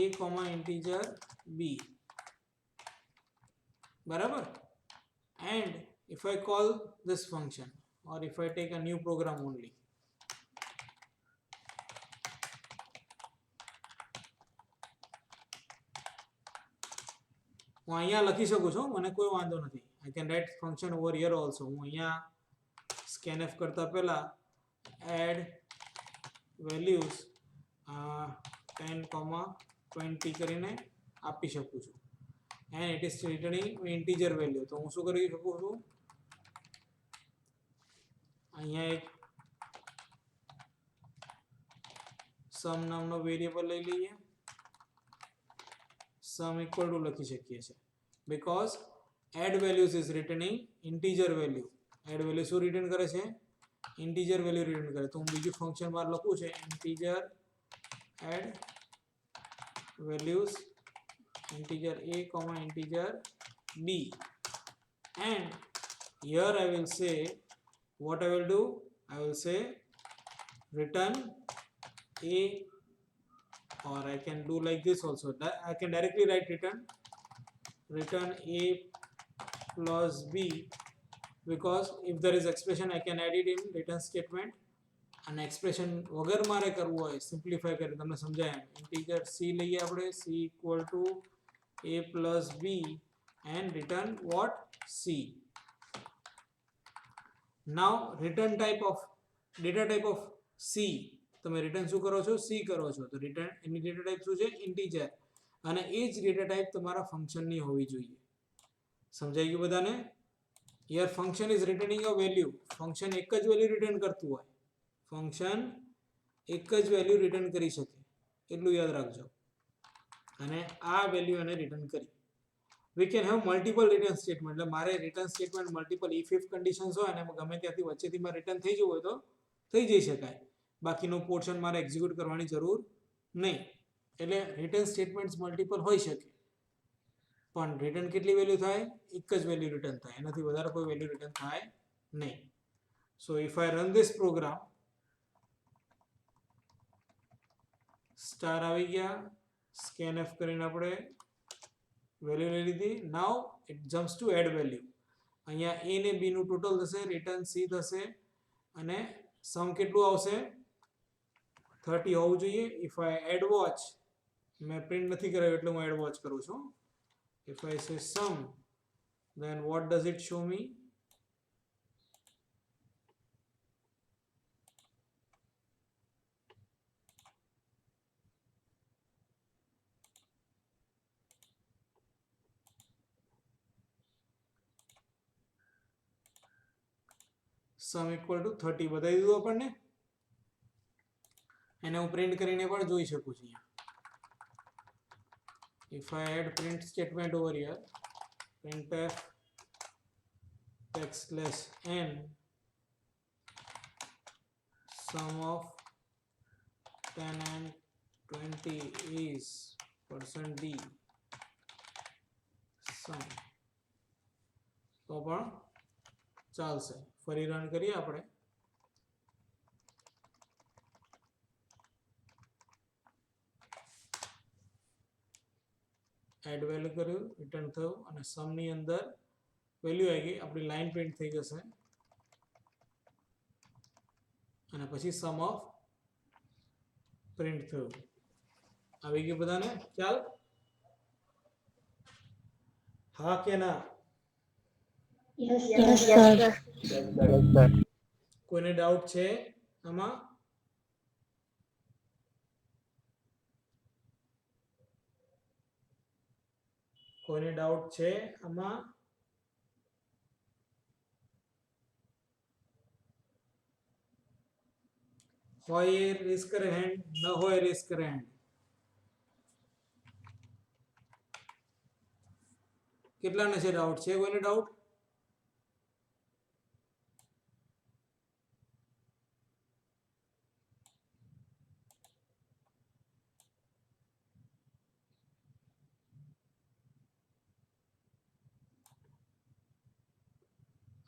a comma integer b, બરાબર? And if I call this function or if I take a new program only, હું અહીંયા લખી શકું છું, મને કોઈ વાંધો નથી. I can write function over here also. હું અહીંયા scanf કરતા પહેલા add values 10,20 કરીને આપી શકું છું. and it is returning integer value. તો હું શું કરી શકું છું? અહીંયા એક sum નામનો વેરિયેબલ લઈ લઈએ. sum equal to લખી શકીએ છીએ because add values is returning integer value. add value શું રિટર્ન કરે છે? integer value રિટર્ન કરે. તો હું બીજું ફંક્શન બહાર લખું છે integer add values integer a comma integer b, and here I will say what I will do. I will say return a, or I can do like this also. I can directly write return a plus b, because if there is expression I can add it in return statement. અને expression વગર મારે કરવું હોય simplify કરી તમને સમજાય એમ. Integer c લઈએ આપણે, c equal to a plus b and return what? c. now return type of data type of c, તમે રિટર્ન શું કરો છો? c કરો છો. તો રિટર્ન એની ડેટા ટાઈપ શું છે? ઇન્ટીજર. અને એ જ ડેટા ટાઈપ તમારા ફંક્શનની હોવી જોઈએ. સમજાઈ ગયું બધાને? Here function is returning a value. Function એક જ વેલ્યુ રિટર્ન કરતું હોય. ફંક્શન એક જ વેલ્યુ રિટર્ન કરી શકે એટલું યાદ રાખજો. અને આ વેલ્યુ એને રિટર્ન કરી. We can have multiple return statement. એટલે મારે return statement multiple if conditions હોય અને ગમે ત્યાંથી વચ્ચેથી મારે રિટર્ન થઈ જવું હોય તો થઈ જઈ શકાય. બાકીનો પોર્શન મારે એક્ઝિક્યુટ કરવાની જરૂર નહીં. એટલે રિટર્ન સ્ટેટમેન્ટ્સ મલ્ટિપલ હોઈ શકે, પણ રિટર્ન કેટલી વેલ્યુ થાય? એક જ વેલ્યુ રિટર્ન થાય, એનાથી વધારે કોઈ વેલ્યુ રિટર્ન થાય નહીં. So if I run this program, star આવી ગયા, સ્કેનએફ કરીને આપણે વેલ્યુ લઈ લીધી. Now it jumps to add value. અહીંયા a ને b નું ટોટલ થશે, રિટર્ન c થશે અને સમ કેટલું આવશે 30 હોવું જોઈએ. ઇફ આઈ એડ વોચ, મેં પ્રિન્ટ નથી કરાવ્યું એટલે હું એડ વોચ કરું છું. If I say sum, then what does it show me? Sum equal to 30 બતાવી દીધું આપણને. એને હું પ્રિન્ટ કરીને પણ જોઈ શકું છું. if I add print statement over here, printf \n sum of 10 and 20 is %d sum, તો પણ ચાલશે. ફરી રન કરીએ આપણે. એડ વેલ્યુ કર્યું, રિટર્ન થયું અને સમ ની અંદર વેલ્યુ આવી ગઈ, આપણી લાઈન પ્રિન્ટ થઈ જશે અને પછી સમ ઓફ પ્રિન્ટ થયું. આવી ગયું બધાને ખ્યાલ? હા કે ના? Yes, sir. કોઈને ડાઉટ છે આમાં? કોઈને ડાઉટ છે આમાં? હોય એ રેઝ કરે હેન્ડ, ન હોય રેઝ કરે હેન્ડ. કેટલાને છે ડાઉટ? છે કોઈને ડાઉટ?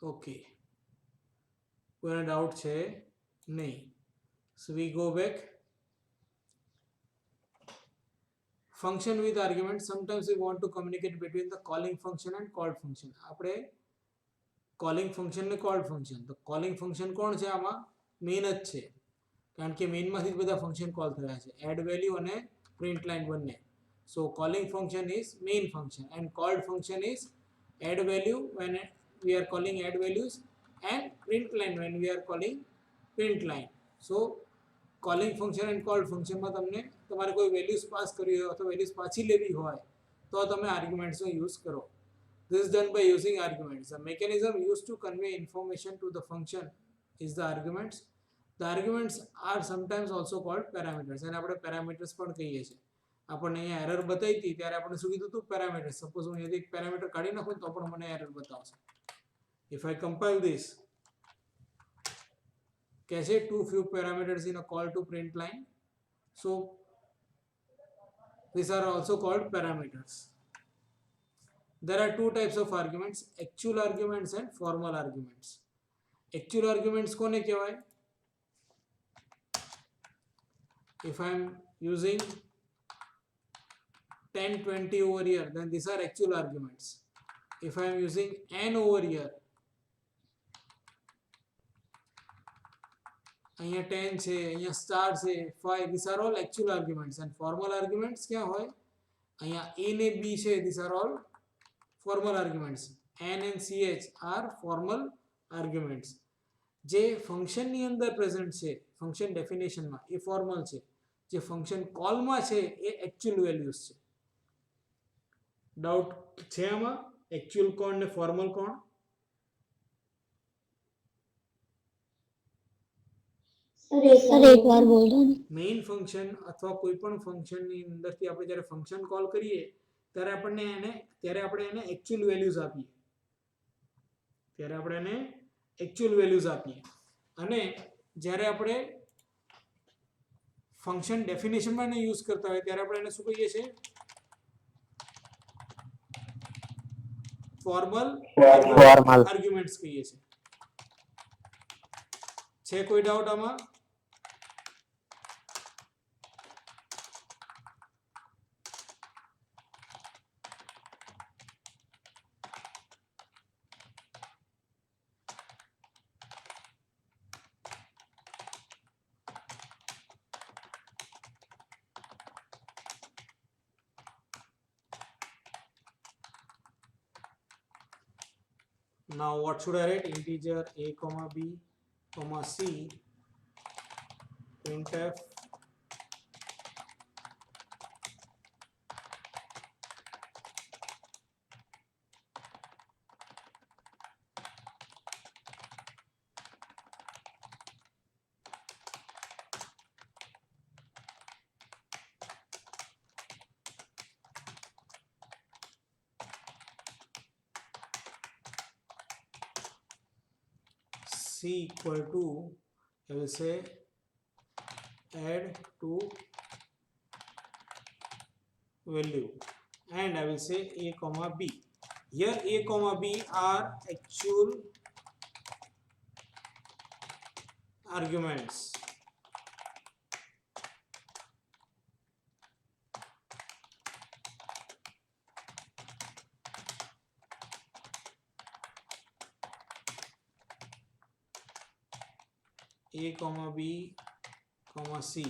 ઓકે, કોઈને ડાઉટ છે નહીં. So we go back. Function with argument. Sometimes we want to communicate between the calling function and called function. આપણે calling function ને called function, તો calling function કોણ છે આમાં? મેઇન જ છે, કારણ કે મેઇનમાંથી જ બધા ફંક્શન કોલ થયા છે, એડ વેલ્યુ અને પ્રિન્ટ લાઇન બંને. સો calling function is main function and called function is add value when we are calling add values and print line when we are calling print line. So calling function and called function માં તમને તમારે કોઈ values pass કરવી હોય અથવા values પાછી લેવી હોય તો તમે આર્ગ્યુમેન્ટ્સનો યુઝ કરો. This is done by using arguments. The mechanism used to convey information to the function is the arguments. The arguments are sometimes also called parameters. અને આપણે parameters પણ કહીએ છીએ. આપણને અહીંયા એરર બતાવી હતી ત્યારે આપણે શું કીધું હતું? પેરામીટર્સ. સપોઝ હું અહીંયાથી એક પેરામીટર કાઢી નાખું તો પણ મને એરર બતાવશે. If I compile this, कैसे too few parameters in a call to print line, so these are also called parameters. There are two types of arguments, actual arguments and formal arguments. Actual arguments કોને કહેવાય? If I am using 10 20 over here, then these are actual arguments. If I am using n over here, અહીંયા 10 છે, અહીંયા star છે, 5, these are all actual arguments. And formal arguments ક્યાં હોય? અહીંયા a ને b છે, these are all formal arguments. n and ch are formal arguments. જે ફંક્શન ની અંદર પ્રેઝન્ટ છે, ફંક્શન ડેફિનેશન માં, એ ફોર્મલ છે. જે ફંક્શન કોલ માં છે એ એક્ચ્યુઅલ વેલ્યુઝ છે. ડાઉટ છે આમાં? એક્ચ્યુઅલ કોણ ને ફોર્મલ કોણ? सर एक बार बोल दो ना. મેઇન ફંક્શન અથવા કોઈ પણ ફંક્શનની અંદરથી આપણે જ્યારે ફંક્શન કોલ કરીએ ત્યારે આપણે એને એક્ચ્યુઅલ વેલ્યુઝ આપીએ. અને જ્યારે આપણે ફંક્શન ડેફિનેશનમાં એને યુઝ કરતા હોય ત્યારે આપણે એને શું કહીએ છીએ? ફોર્મલ આર્ગ્યુમેન્ટ્સ કહીએ છીએ. છે કોઈ ડાઉટ આમાં? Now what should I write? Integer a comma b comma c printf c equal to, I will say add to value, and I will say a comma b. Here a comma b are actual arguments. A comma b comma c.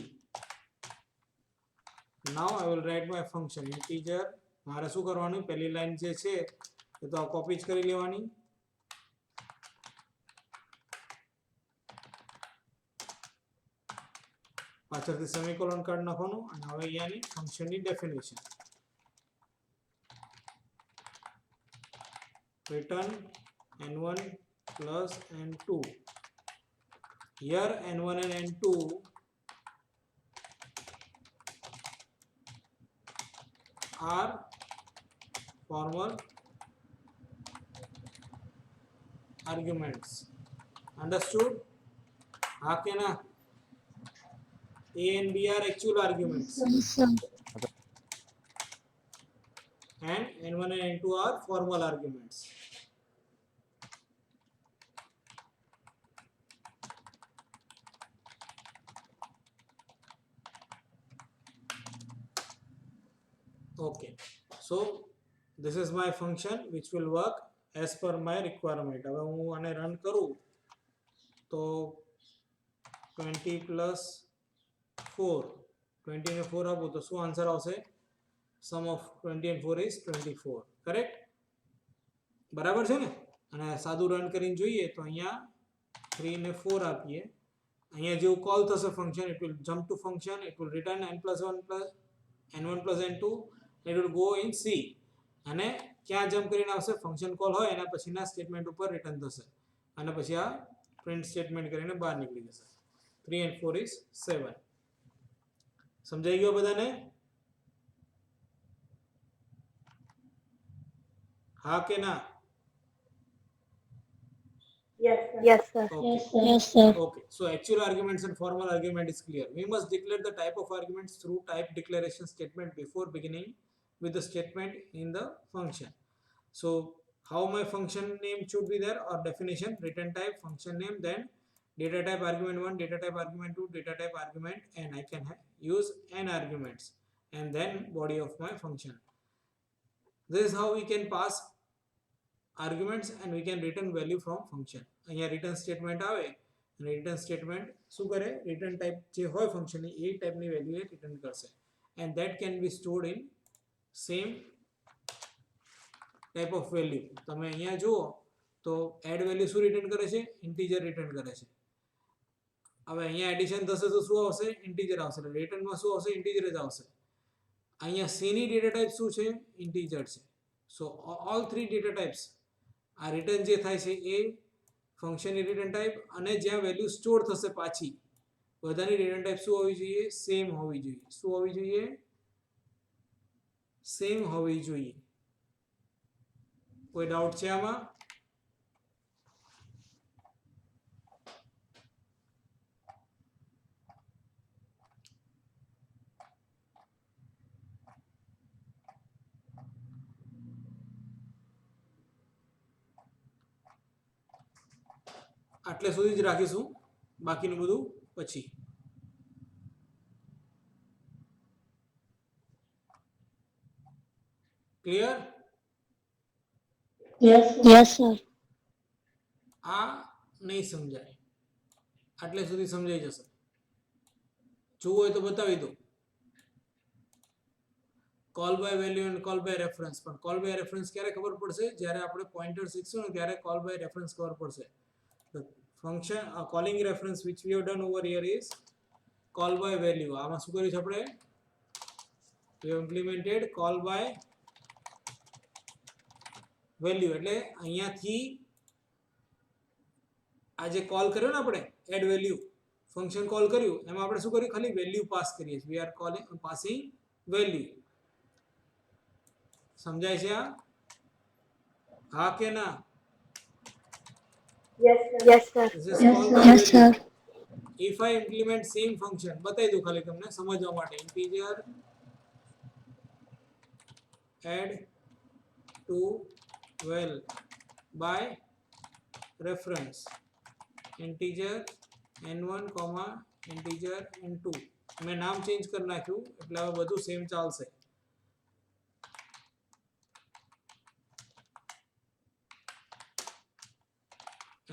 Now I will write my function integer. મારે શું કરવાનું? પહેલી line જે છે એ તો copy જ કરી લેવાની. પાછળથી સેમિકોલોન કાઢ નાખવાનું અને હવે અહીંયાની ફંક્શનની definition. return n1 plus n2. Here n1 and n2 are formal arguments. Understood? हाँ के ना? A and B are actual arguments. Yes, sir. And n1 and n2 are formal arguments. Okay, so this is my function which will work as per my requirement. હવે હું આને run કરું તો 20 plus 4, 20 ને 4 આપું તો શું આન્સર આવશે? sum of 20 and 4 is 24. correct? બરાબર છે ને? અને સાદું રન કરીને જોઈએ તો અહીંયા 3 ને 4 આપીએ, અહીંયા જેવું કોલ થશે function, it will jump to function, it will return n plus 1 plus n1 plus n2, it will go in C. અને ક્યાં જમ્પ કરીને આવશે? ફંક્શન કોલ હોય એના પછીના સ્ટેટમેન્ટ ઉપર રિટર્ન થશે અને પછી આ પ્રિન્ટ સ્ટેટમેન્ટ કરીને બહાર નીકળી જશે. 3 and 4 is 7. સમજાઈ ગયો બધાને? हाँ के ना? Yes, sir. Okay. Yes, sir. Okay, so actual arguments and formal argument is clear. We must declare the type of arguments through type declaration statement before beginning with the statement in the function. So how my function name should be there, or definition, return type, function name, then data type argument 1, data type argument 2, data type argument, and I can use n arguments, and then body of my function. This is how we can pass arguments and we can return value from function. અહીંયા return statement આવે અને return statement શું કરે? return type જે હોય function ની એ ટાઈપની value એ return કરશે, and that can be stored in same type of value. તમે અહીંયા જુઓ તો add value શું રિટર્ન કરે છે? integer રિટર્ન કરે છે. હવે અહીંયા એડિશન થશે તો શું આવશે? integer આવશે. એટલે રિટર્નમાં શું આવશે? integer જ આવશે. અહીંયા c ની ડેટા ટાઈપ શું છે? integer છે. so all three data types આ રિટર્ન જે થાય છે એ ફંક્શનની રિટર્ન ટાઈપ અને જ્યાં વેલ્યુ સ્ટોર થશે પાછી બધાની રિટર્ન ટાઈપ શું હોવી જોઈએ? સેમ હોવી જોઈએ. શું હોવી જોઈએ? સેમ હોવી જોઈએ. કોઈ ડાઉટ છે આમાં? આટલે સુધી જ રાખીશું, બાકીનું બધું પછી. ક્લિયર? Yes, sir. આ નહીં સમજાય, આટલે સુધી સમજાઈ જશે. જોવું હોય તો બતાવી દો. Call by value and call by reference. પણ કોલ બાય રેફરન્સ ક્યારે ખબર પડશે? જ્યારે આપણે પોઇન્ટર શીખશું ને ત્યારે કોલ બાય રેફરન્સ ખબર પડશે. The function calling reference which we have done over here is call by value. આમાં શું કર્યું છે આપણે? We have implemented call by value. એટલે અહીંયાથી આ જે કોલ કર્યો ને આપણે એડ વેલ્યુ ફંક્શન કોલ કર્યું એમાં આપણે શું કર્યું? ખાલી વેલ્યુ પાસ કરીએ છીએ. We are calling passing value. સમજાય છે આ? હા કે ના? Yes, sir. This is called by Yes, value. sir. If I implement same function, બતાવી દઉં ખાલી તમને સમજવા માટે. Integer add to well by reference integer n1 integer n2. મેં નામ ચેન્જ કરી નાખ્યું એટલે હવે બધું સેમ ચાલશે.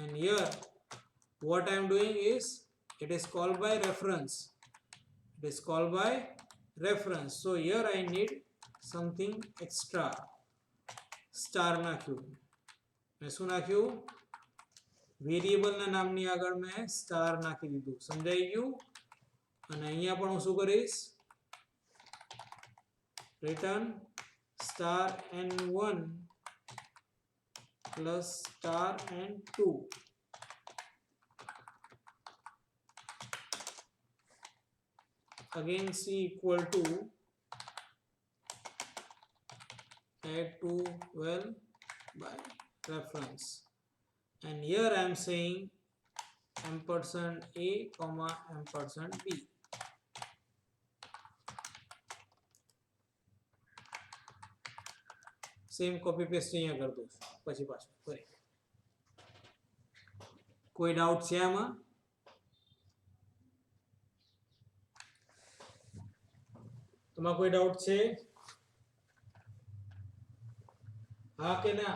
And here what I am doing is it is called by reference. It is called by reference. So here I need something extra. Star નાખ્યું. મેં શું નાખ્યું? વેરિયેબલ ના નામની આગળ મેં સ્ટાર નાખી દીધું. સમજાઈ ગયું? અને અહીંયા પણ હું શું કરીશ? return star n1 plus star n2. Again C equal to add to well by reference. And here I am saying ampersand A comma ampersand B. Same copy paste અહીંયા કરી દઉં છું પછી પાછું ફરી. કોઈ ડાઉટ છે આમાં? તમારે કોઈ ડાઉટ છે? હા કે ના?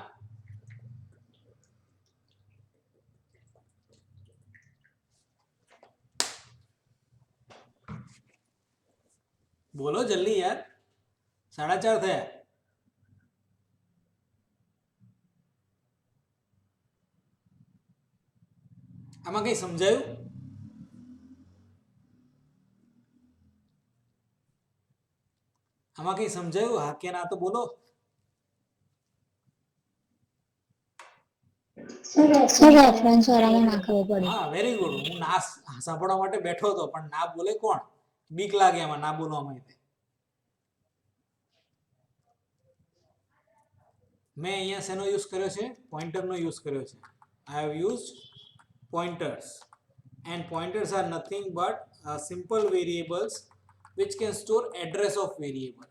બોલો જલ્દી યાર, 4:30 થયા. આમાં કઈ સમજાયું? આમાં કઈ સમજાયું? હા કે ના તો બોલો. સર રેફરન્સ વાળામાં ના ખબર પડી. હા વેરી ગુડ. હું ના સાંભળવા માટે બેઠો હતો પણ ના બોલે કોણ? બીક લાગે એમાં ના બોલવામાં. મેં અહીંયા શેનો યુઝ કર્યો છે? પોઇન્ટરનો યુઝ કર્યો છે. I have used pointers, and pointers are nothing but simple variables which can store address of variable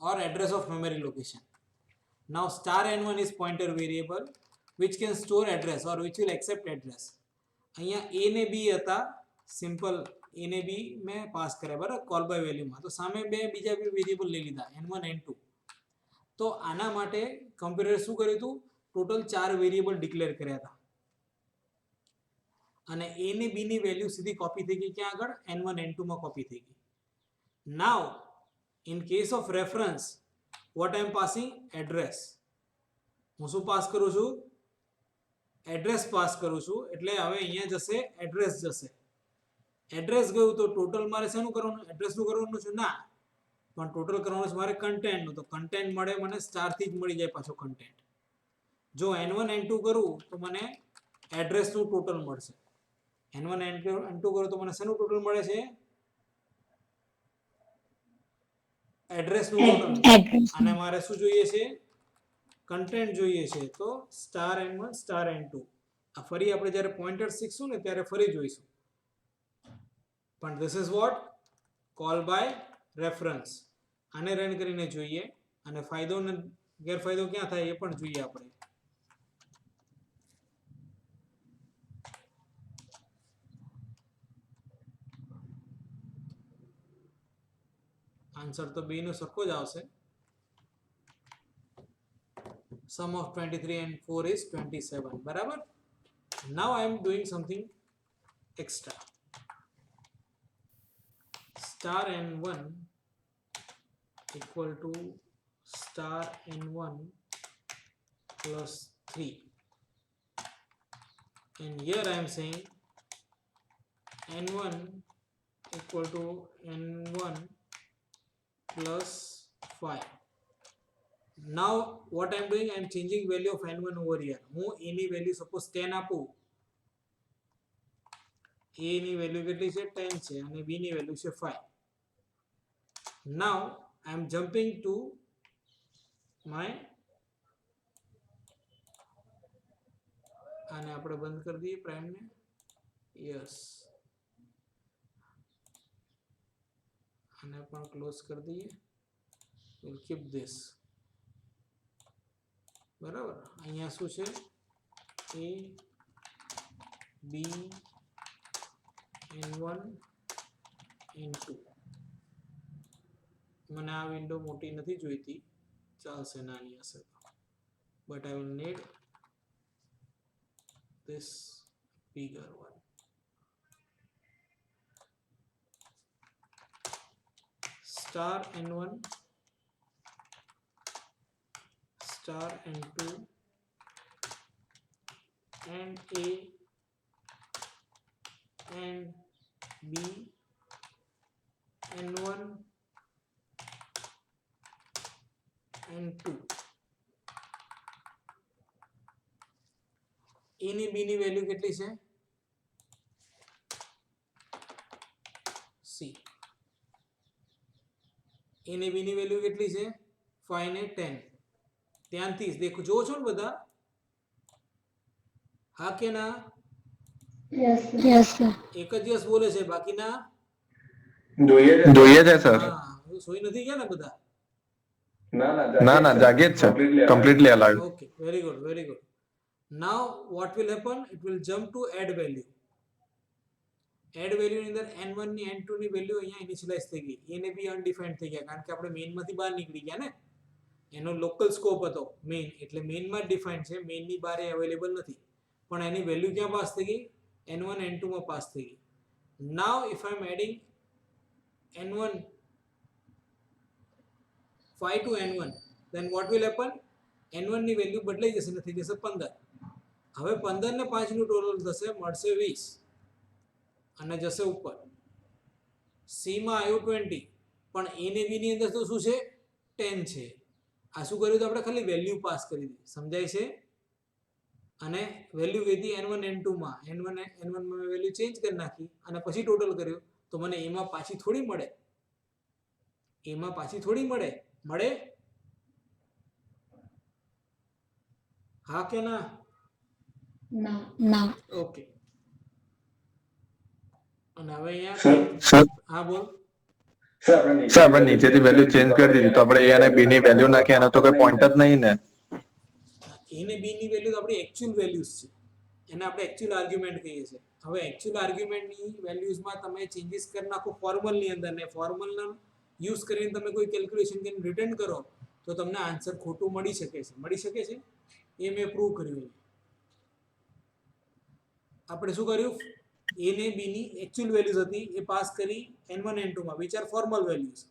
or address of memory location. Now star n1 is pointer variable which can store address or which will accept address. અહીંયા a ને b હતા, simple a ને b મેં pass કર્યા બરાબર call by વેલ્યુમાં. તો સામે બે બીજા બે વેરિયેબલ લઈ લીધા n1 n2. તો આના માટે કમ્પ્યુટર શું કર્યું હતું? ટોટલ 4 વેરિયેબલ ડિક્લેર કર્યા હતા અને a ને b ની વેલ્યુ સીધી કોપી થઈ ગઈ ક્યાં આગળ? n1 n2 માં કોપી થઈ ગઈ. Now in case of reference what I am passing? address. હું શું પાસ કરું છું? એડ્રેસ પાસ કરું છું. એટલે હવે અહીંયા જશે એડ્રેસ જશે. એડ્રેસ ગયું તો ટોટલ મારે શેનું કરવાનું? એડ્રેસનું કરવાનું છે? ના, પણ ટોટલ કરવાનું છે મારે કન્ટેન્ટનું. તો કન્ટેન્ટ મળે મને સ્ટારથી જ મળી જાય પાછો કન્ટેન્ટ. જો n1 n2 કરું તો મને એડ્રેસનું ટોટલ મળશે. n1 n2 કરું તો મને શેનું ટોટલ મળે છે? એડ્રેસનું ટોટલ. અને મારે શું જોઈએ છે? કન્ટેન્ટ જોઈએ છે. તો સ્ટાર n1 સ્ટાર n2. આ ફરી આપણે જ્યારે પોઇન્ટર શીખશું ને ત્યારે ફરી જોઈશું. પણ this is what call by reference. આને રન કરીને જોઈએ અને ફાયદો અને ગેરફાયદો ક્યાં થાય એ પણ જોઈએ આપણે. આન્સર તો બે નો સરખો જ આવશે. Sum of 23 and 4 is 27. બરાબર. Now I am doing something extra. Star n1 equal to star n1 plus 3, and here I am saying n1 equal to n1 plus 5. Now what I am doing, I am changing value of n1 over here. હું a ની value suppose 10 આપું, a ની value કેટલી છે 10 છે અને b ની value છે 5. Now I am jumping to my, આને આપણે બંધ કરી દઈએ પ્રાઇમ ને, યસ, આને પણ ક્લોઝ કરી દઈએ, we'll keep this. બરાબર, અહીંયા શું છે a b n1 n2. મને આ વિન્ડો મોટી નથી જોઈતી, ચાલશે નાની હશે તો, but I will need this bigger one. Star n1 star n2 and a and b n1 and 2. a ની b ની વેલ્યુ કેટલી છે c, a ની b ની વેલ્યુ કેટલી છે 5 ને 10. ધ્યાનથી દેખો, જો છો ને બધા, હા કે ના? Yes sir. એક જ યસ બોલે છે, બાકીના જોઈએ છે સર. હા, સોઈ નથી ગયા ને બધા? ના ના, જાગે જ છે, completely alive. Okay, very good, very good. Now what will happen, it will jump to add value. Add value ની અંદર n1 ની n2 ની વેલ્યુ અહીંયા ઇનિશિયલાઇઝ થઈ ગઈ, a ને b અનડિફાઇન્ડ થઈ ગયા, કારણ કે આપણે મેઇન માંથી બહાર નીકળી ગયા ને, એનો લોકલ સ્કોપ હતો મેઇન, એટલે મેઇન માં ડિફાઇન્ડ છે, મેઇન ની બહાર અવેલેબલ નથી, પણ એની વેલ્યુ ક્યાં પાસ થઈ ગઈ, n1 n2 માં પાસ થઈ ગઈ. Now if I am adding n1 5 to n1, then what will happen, n1 ની વેલ્યુ બદલાઈ જશે, નથી જશે 15. હવે 15 ને 5 નું ટોટલ થશે, મળશે 20 અને જશે ઉપર. c માં આવ્યું 20, પણ a ને b ની અંદર તો શું છે 10 છે. આ શું કર્યું, તો આપણે ખાલી વેલ્યુ પાસ કરી દીધી, સમજાય છે? અને વેલ્યુ કીધી n1 n2 માં, n1 માં વેલ્યુ ચેન્જ કરી નાખી અને પછી ટોટલ કર્યું, તો મને a માં પાછી થોડી મળે, a માં પાછી થોડી મળે, મળે? હા કે ના? ના. ઓકે. અને હવે અહીંયા સર હા બોલ. સર આપણે નીચેથી વેલ્યુ ચેન્જ કરી દીધી, તો આપણે a અને b ની વેલ્યુ નાખી, એનો તો કોઈ પોઈન્ટ જ નહીં ને. a ને b ની વેલ્યુ આપણી એક્ચ્યુઅલ વેલ્યુઝ છે, એને આપણે એક્ચ્યુઅલ આર્ગ્યુમેન્ટ કહીએ છીએ. હવે એક્ચ્યુઅલ આર્ગ્યુમેન્ટની વેલ્યુઝમાં તમે ચેન્જીસ કરી નાખો ફોર્મલની અંદર, ને ફોર્મલનો યુઝ કરીને તમે કોઈ કેલ્ક્યુલેશન કરીને રિટર્ન કરો, તો તમને આન્સર ખોટું મળી શકે છે. મળી શકે છે, એ મેં પ્રૂવ કર્યું. આપણે શું કર્યું, a ને b ની એક્ચ્યુઅલ વેલ્યુઝ હતી એ પાસ કરી n1 n2 માં, which are formal values.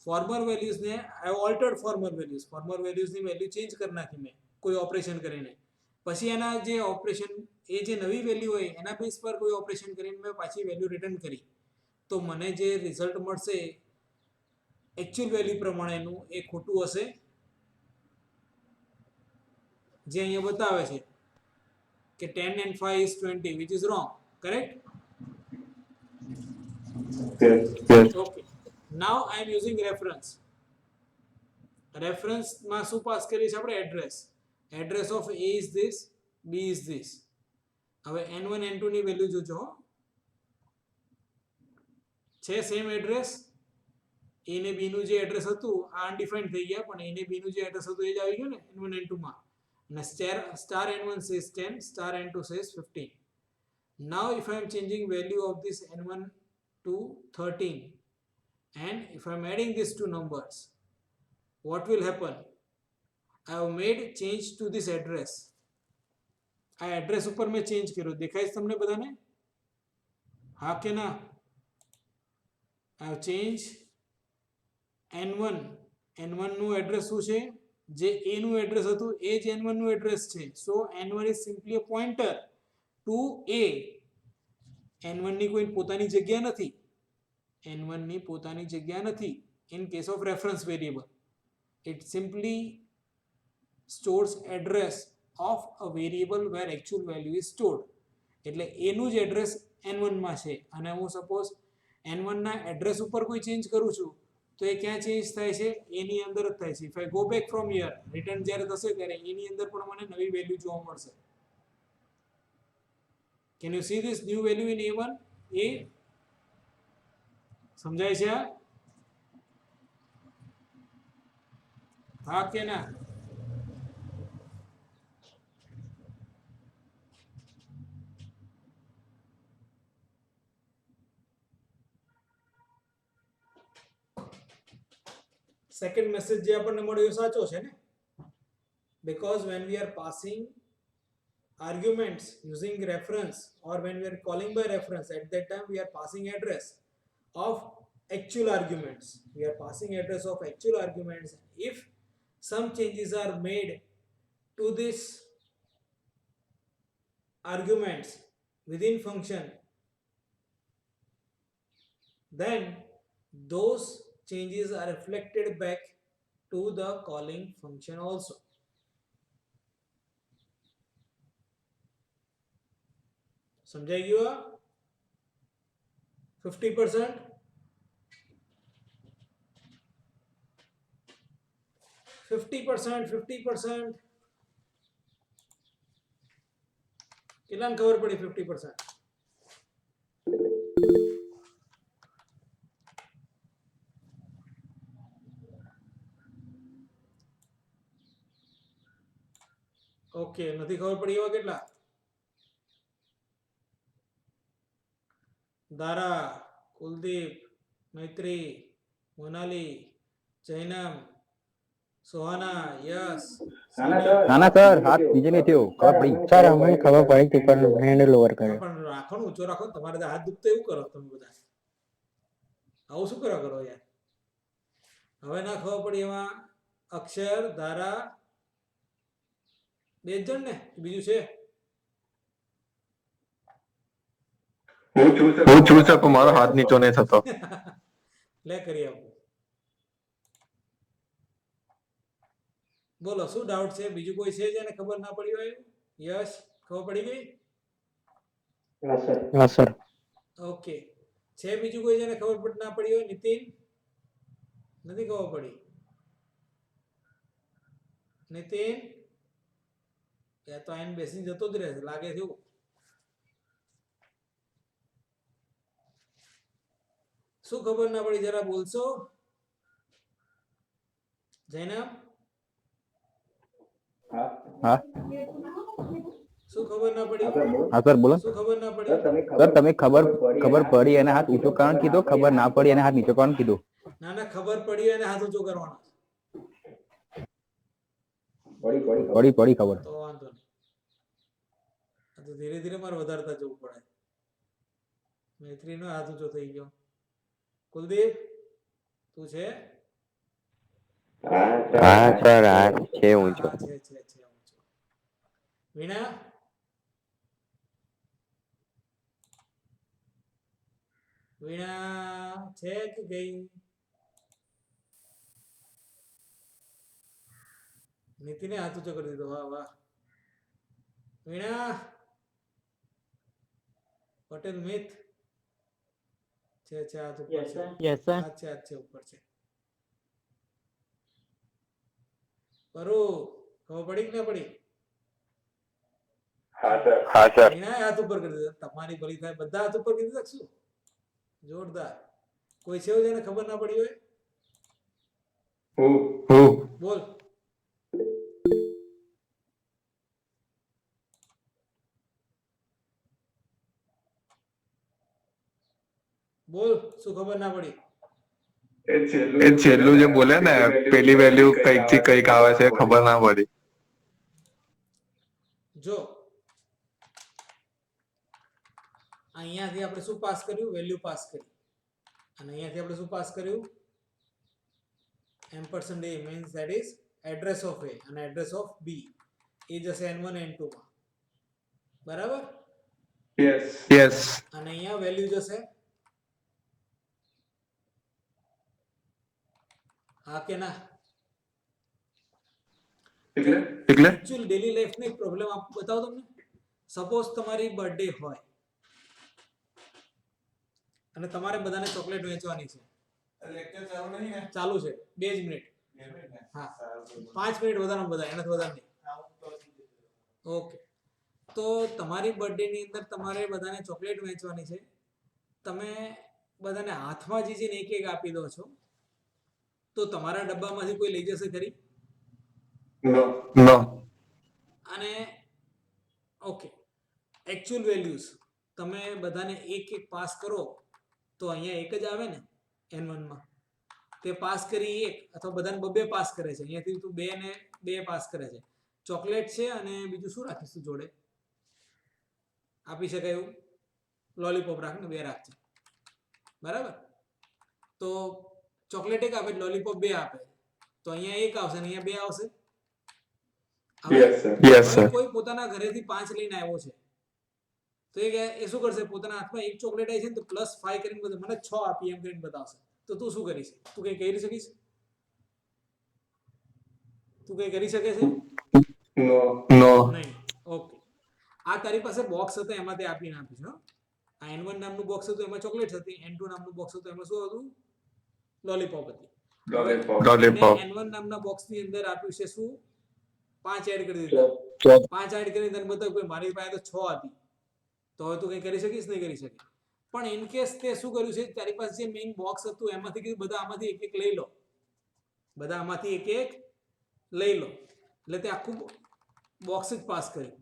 Formal વેલ્યુઝને આઈ ઓલ્ટર્ડ ફોર્મલ વેલ્યુઝની વેલ્યુ ચેન્જ કરી નાખી મેં કોઈ ઓપરેશન કરીને, પછી એના જે ઓપરેશન, એ જે નવી વેલ્યુ હોય એના બેઝ પર કોઈ ઓપરેશન કરીને મેં પાછી વેલ્યુ રિટર્ન કરી, તો મને જે રિઝલ્ટ મળશે એક્ચ્યુઅલ વેલ્યુ પ્રમાણેનું એ ખોટું હશે, જે અહીંયા બતાવે છે કે 10 and 5 is 20, which is wrong, correct? Okay. Now I am using reference. Reference માં શું પાસ કરીએ છીએ આપણે, address. Address of a is this, b is this. હવે n1 n2 ની વેલ્યુ જોજો, છે સેમ એડ્રેસ. a ને b નું જે એડ્રેસ હતું આ અનડિફાઇન્ડ થઈ ગયા, પણ a ને b નું જે એડ્રેસ હતું એ જ આવી ગયું ને n1 n2 માં. અને star n1 says 10, star n2 says 15. Now if I am changing value of this n1 to 13, and if I am adding these two numbers, what will happen? I have made change to this address. આ address ઉપર મેં change કર્યો, દેખાય છે તમને બધાને? હા કે ના? I have changed n1 n1 નું એડ્રેસ શું છે? જે a નું એડ્રેસ હતું એ જ n1 નું એડ્રેસ છે. સો n1 is simply a pointer to a. n1 ની કોઈ પોતાની જગ્યા નથી. n1 ની પોતાની જગ્યા નથી in case of reference variable. It simply stores address of a variable where actual value is stored. એટલે a નું જ એડ્રેસ n1 માં છે અને હું સપોઝ n1 ના એડ્રેસ ઉપર કોઈ ચેન્જ કરું છું તો એ ક્યાં ચેન્જ થાય છે? a ની અંદર જ થાય છે. if I go back from here, return જ્યારે થશે ત્યારે a ની અંદર પણ મને નવી વેલ્યુ જોવા મળશે. Can you see this new value in a1? a સમજાય છે? હા કે ના? સેકન્ડ મેસેજ જે આપણને મળ્યો એ સાચો છે ને? because when we are passing arguments using reference or when we are calling by reference, at that time we are passing address of actual arguments. We are passing address of actual arguments. If some changes are made to this arguments within function, then those changes are reflected back to the calling function also. સમજાઈ ગયું? 50%? 50%? કેટલાને ખબર પડી 50%? Okay, નથી ખબર પડી એવા કેટલા? દારા, કુલદીપ, મૈત્રી, Monali, Jainam, સોહાના, yes. ના સર હાથ નીચે નહીં થયો ખબર પડી સર અમને ખબર પડી કે પણ હેન્ડ ઓવર કર્યો પણ રાખો ને ઊંચો રાખો ને. તમારે તો હાથ દુખતો એવું કરો તમે બધા. આવું શું કરો યાર? હવે ના ખબર પડી એમાં અક્ષર, ધારા, બે જ જણ ને બીજું છે? હું છું સર પણ મારો હાથ નીચો નહીં થતો. લે કરી આપું. બોલો શું ડાઉટ છે? બીજું કોઈ છે જેને ખબર ના પડી હોય? યશ, ખબર પડી ગઈ? હા સર ઓકે. છે બીજું કોઈ જેને ખબર ના પડી હોય? નીતિન, નથી ખબર પડી? નીતિન ત્યાં તો આઈને બેસીને જતો જ રહેશે લાગે છે એવું. શું ખબર ના પડી જરા બોલશો? જૈનબ, હા શું ખબર ના પડી? હા સર બોલો શું ખબર ના પડી? સર તમે ખબર પડી અને હાથ ઊંચો કારણ કીધો ખબર ના પડી અને હાથ નીચો કારણ કીધું ના ના, ખબર પડી અને હાથ ઊંચો કરવાનો. પડી ખબર તો વાંધો નહીં. આ તો ધીરે ધીરે મારે વધારતા જવું પડે. મૈત્રીનો હાથ ઊંચો થઈ ગયો. કુલદીપ, તું છે? હા સર આ છે ઊંચો. હા, છે ઊંચો. વીણા, વીણા છે કે ગઈ? નીતિને હાથ ઊંચો કરી દીધો. વાહ વાહ. વીણા, પટેલ મિત છે હાથ ઉપર છે. યસ સર હાથ છે ઉપર છે. પરો, ખબર પડી કે ના પડી? હા સર. વીણા હાથ ઉપર કરી દીધો. તમારી ભલી થાય બધા હાથ ઉપર કરી દીધા શું? જોરદાર. કોઈ છે એવું જેને ખબર ના પડી હોય? હું બોલ. બોલ, શું ખબર ના પડી? એ છેલ્લું જે બોલે ને પેલી વેલ્યુ કઈક થી કઈક આવે છે ખબર ના પડી. જો અહીંયાથી આપણે શું પાસ કર્યું? વેલ્યુ પાસ કરી. અને અહીંયાથી આપણે શું પાસ કર્યું? ampersand a means that is address of a અને address of b એ જશે n1 n2 માં બરાબર યસ અને અહીંયા વેલ્યુ જશે હા કે ના એટલે એકચ્યુઅલી ડેલી લાઈફનો એક પ્રોબ્લેમ આપ બતાવો તમને સપોઝ તમારી બર્થડે હોય અને તમારે બધાને ચોકલેટ વેચવાની છે લેક્ચર ચાલુ નહીં ને ચાલુ છે 2 જ મિનિટ હા 5 મિનિટ વધારે બધા એનાથી વધારે નહીં ઓકે તો તમારી બર્થડે ની અંદર તમારે બધાને ચોકલેટ વેચવાની છે તમે બધાને હાથમાં જીજીને એક એક આપી દો છો તો તમારા ડબ્બામાંથી કોઈ લઈ જશે ખરી નો અને ઓકે એકચ્યુઅલ વેલ્યુઝ તમે બધાને એક એક પાસ કરો તો અહીંયા એક જ આવે ને n1 માં તે પાસ કરી એક અથવા બધાને બબે પાસ કરે છે અહીંયાથી તું 2 ને 2 પાસ કરે છે ચોકલેટ છે અને બીજું શું રાખીશું જોડે આપી શકાય એવું લોલીપોપ રાખ ને 2 રાખજે બરાબર તો ચોકલેટ એક આપે લોલીપોપ 2 આપે તો અહીંયા એક આવશે ને અહીંયા 2 આવશે યસ સર કોઈ પોતાના ઘરેથી 5 લઈને આવ્યો છે તો એ શું કરશે પોતાના હાથમાં એક ચોકલેટ આવી છે ને તો +5 કરીને બધું મને 6 આપી એમ કરીને બતાવશે તો તું શું કરીશ તું કઈ કરી શકીશ તું કઈ કરી શકે છે નો નહીં ઓકે આ તારી પાસે બોક્સ હતો એમાં તે આપીને આપીશ હો આ n1 નામનું બોક્સ હતું એમાં ચોકલેટ હતી n2 નામનું બોક્સ હતું એમાં શું હતું લોલીપોપ હતી લોલીપોપ n1 નામના બોક્સ ની અંદર આપ્યું છે શું 5 એડ કરી દીધા 5 એડ કરીને તને બતાવ્યું કે મારી પાસે તો 6 હતી તો હવે તું કઈ કરી શકીશ નહીં કરી શકે પણ ઇન કેસ તે શું કર્યું છે તારી પાસે જે મેઇન બોક્સ હતું એમાંથી કીધું બધા આમાંથી એક એક લઈ લો બધા આમાંથી એક એક લઈ લો એટલે તે આખું બોક્સ જ પાસ કર્યું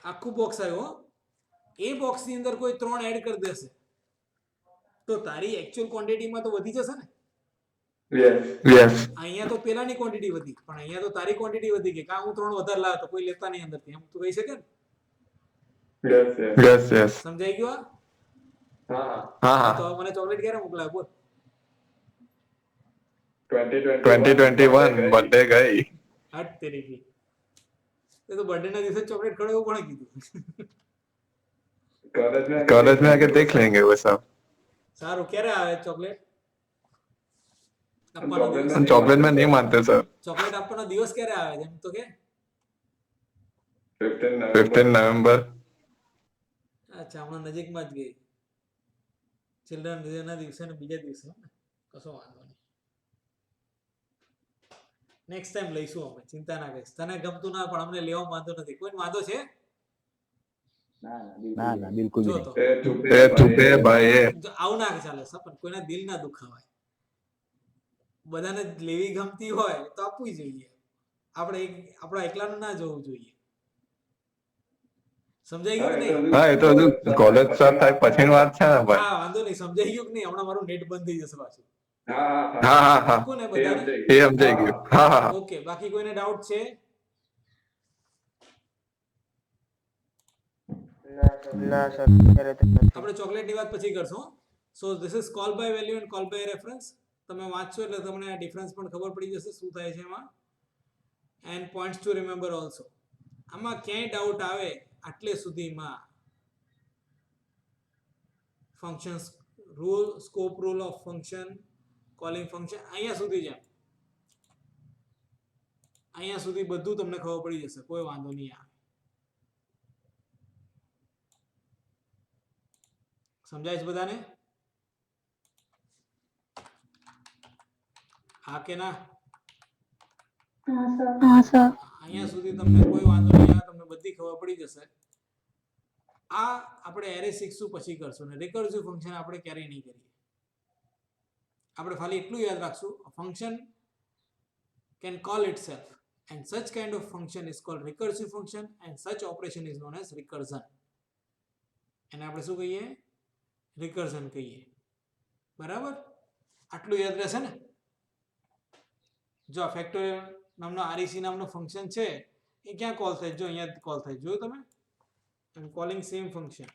આખું બોક્સ આવ્યું એ બોક્સ ની અંદર કોઈ 3 એડ કરી દેશે તો તારી એકચ્યુઅલ ક્વોન્ટિટીમાં તો વધી જશે ને યસ અહીંયા તો પેલાની ક્વોન્ટિટી વધી પણ અહીંયા તો તારી ક્વોન્ટિટી વધી ગઈ કા હું 3 વધારે લાવ્યો તો કોઈ લેતા નહીં અંદરથી એમ તું કહી શકે ને યસ સમજાઈ ગયું હા તો મને ચોકલેટ ક્યારે મોકલાય બોલ 2021 બર્થડે ગઈ હટ તેરી કી એ તો બર્થડે ના દિવસે ચોકલેટ ખવડાવવું કોણે કીધું कॉलेज में आके देख लेंगे वो सब સારું ક્યારે આવે ચોકલેટ हम चॉकलेट में नहीं मानते सर ચોકલેટ આપવાનો દિવસ ક્યારે આવે છે એમ તો કે 15 नवंबर અચ્છા હમણાં નજીકમાં જ ગઈ ચિલ્ડ્રન ડે ના દિવસે ને બીજા દિવસે ને કશો વાંધો નહીં નેક્સ્ટ ટાઈમ લઈશું અમે ચિંતા ના કરીશ તને ગમતું ના પણ અમને લેવા વાંધો નથી કોઈ વાંધો છે ના ના બિલકુલ જો નહીં. તો ए चुपे भाई જો આવું ના ચાલે સપન કોઈના દિલ ના દુખાવાય બધાને લેવી ગમતી હોય તો આપવું જોઈએ આપણે આપણા એકલાનું ના જોવું જોઈએ સમજાઈ ગયું કે નહીં હા એ તો હજુ કોલેજ સ્ટાર્ટ થાય પછીની વાત છે ને ભાઈ હા વાંધો નહીં સમજાઈ ગયું કે નહીં હમણાં મારું નેટ બંધ થઈ જશે પાછું હા કોને બધાને એ સમજાઈ ગયું હા ઓકે બાકી કોઈને ડાઉટ છે આપણે ચોકલેટ ની વાત પછી કરશું so this is call by value and call by reference તમે વાંચશો એટલે તમને આ ડિફરન્સ પણ ખબર પડી જશે શું થાય છે એમાં and points two remember also આમાં ક્યાંય ડાઉટ આવે આટલે સુધીમાં functions rule scope rule of function calling function અહીંયા સુધી જ અહીંયા સુધી બધું તમને ખબર પડી જશે કોઈ વાંધો નહીં આવે સમજાય છે બધાને હા કે ના हाँ सर અહીંયા સુધી તમને કોઈ વાંધો નહીં આવે તમને બધી ખબર પડી જશે આ આપણે એરે શીખશું પછી કરશું ને રિકર્સિવ ફંક્શન આપણે ક્યારેય નહીં કરીએ આપણે ખાલી એટલું યાદ રાખશું function can call itself and such kind of function is called recursive function and such operation is known as recursion એને આપણે શું કહીએ recursion કહીએ બરાબર આટલું યાદ રહેશે ને જો ફેક્ટોરિયલ નામનો REC નામનો ફંક્શન છે એ ક્યાં કોલ થાય જો અહીંયા કોલ થાય જોયું તમે આઈ એમ કોલિંગ સેમ ફંક્શન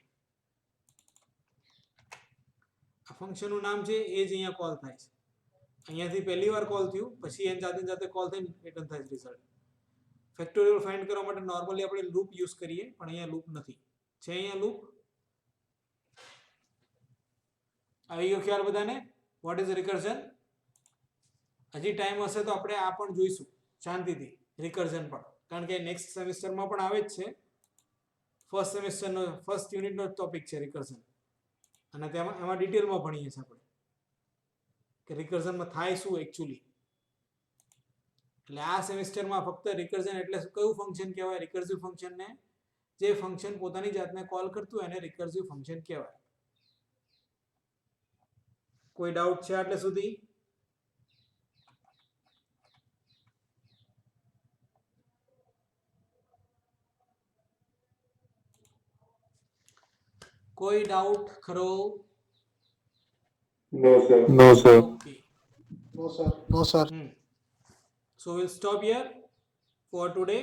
આ ફંક્શનનું નામ છે એ જ અહીંયા કોલ થાય છે અહીંયાથી પહેલી વાર કોલ થયું પછી એની જાતે જાતે કોલ થઈને રિટર્ન થાય રિઝલ્ટ. ફેક્ટોરિયલ ફાઇન્ડ કરવા માટે નોર્મલી આપણે લૂપ યુઝ કરીએ પણ અહીંયા લૂપ નથી. છે અહીંયા લૂપ? આવી ગયો ખ્યાલ બધાને? What is recursion? હજી ટાઈમ હશે તો આપણે આ પણ જોઈશું શાંતિથી, રિકર્ઝન પણ, કારણ કે નેક્સ્ટ સેમિસ્ટરમાં પણ આવે જ છે. ફર્સ્ટ સેમિસ્ટરનો ફર્સ્ટ યુનિટનો ટોપિક છે રિકર્ઝન, અને તેમાં એમાં ડિટેલમાં ભણીએ છીએ આપણે કે રિકર્ઝનમાં થાય શું એકચ્યુઅલી. એટલે આ સેમિસ્ટરમાં ફક્ત રિકર્ઝન એટલે કયું ફંક્શન કહેવાય? રિકર્સિવ ફંક્શનને જે ફંક્શન પોતાની જાતને કોલ કરતું હોય એને રિકર્સિવ ફંક્શન કહેવાય. કોઈ ડાઉટ છે આટલે સુધી? કોઈ ડાઉટ ખરો? નો sir. Okay. No, sir. So we'll stop here for today.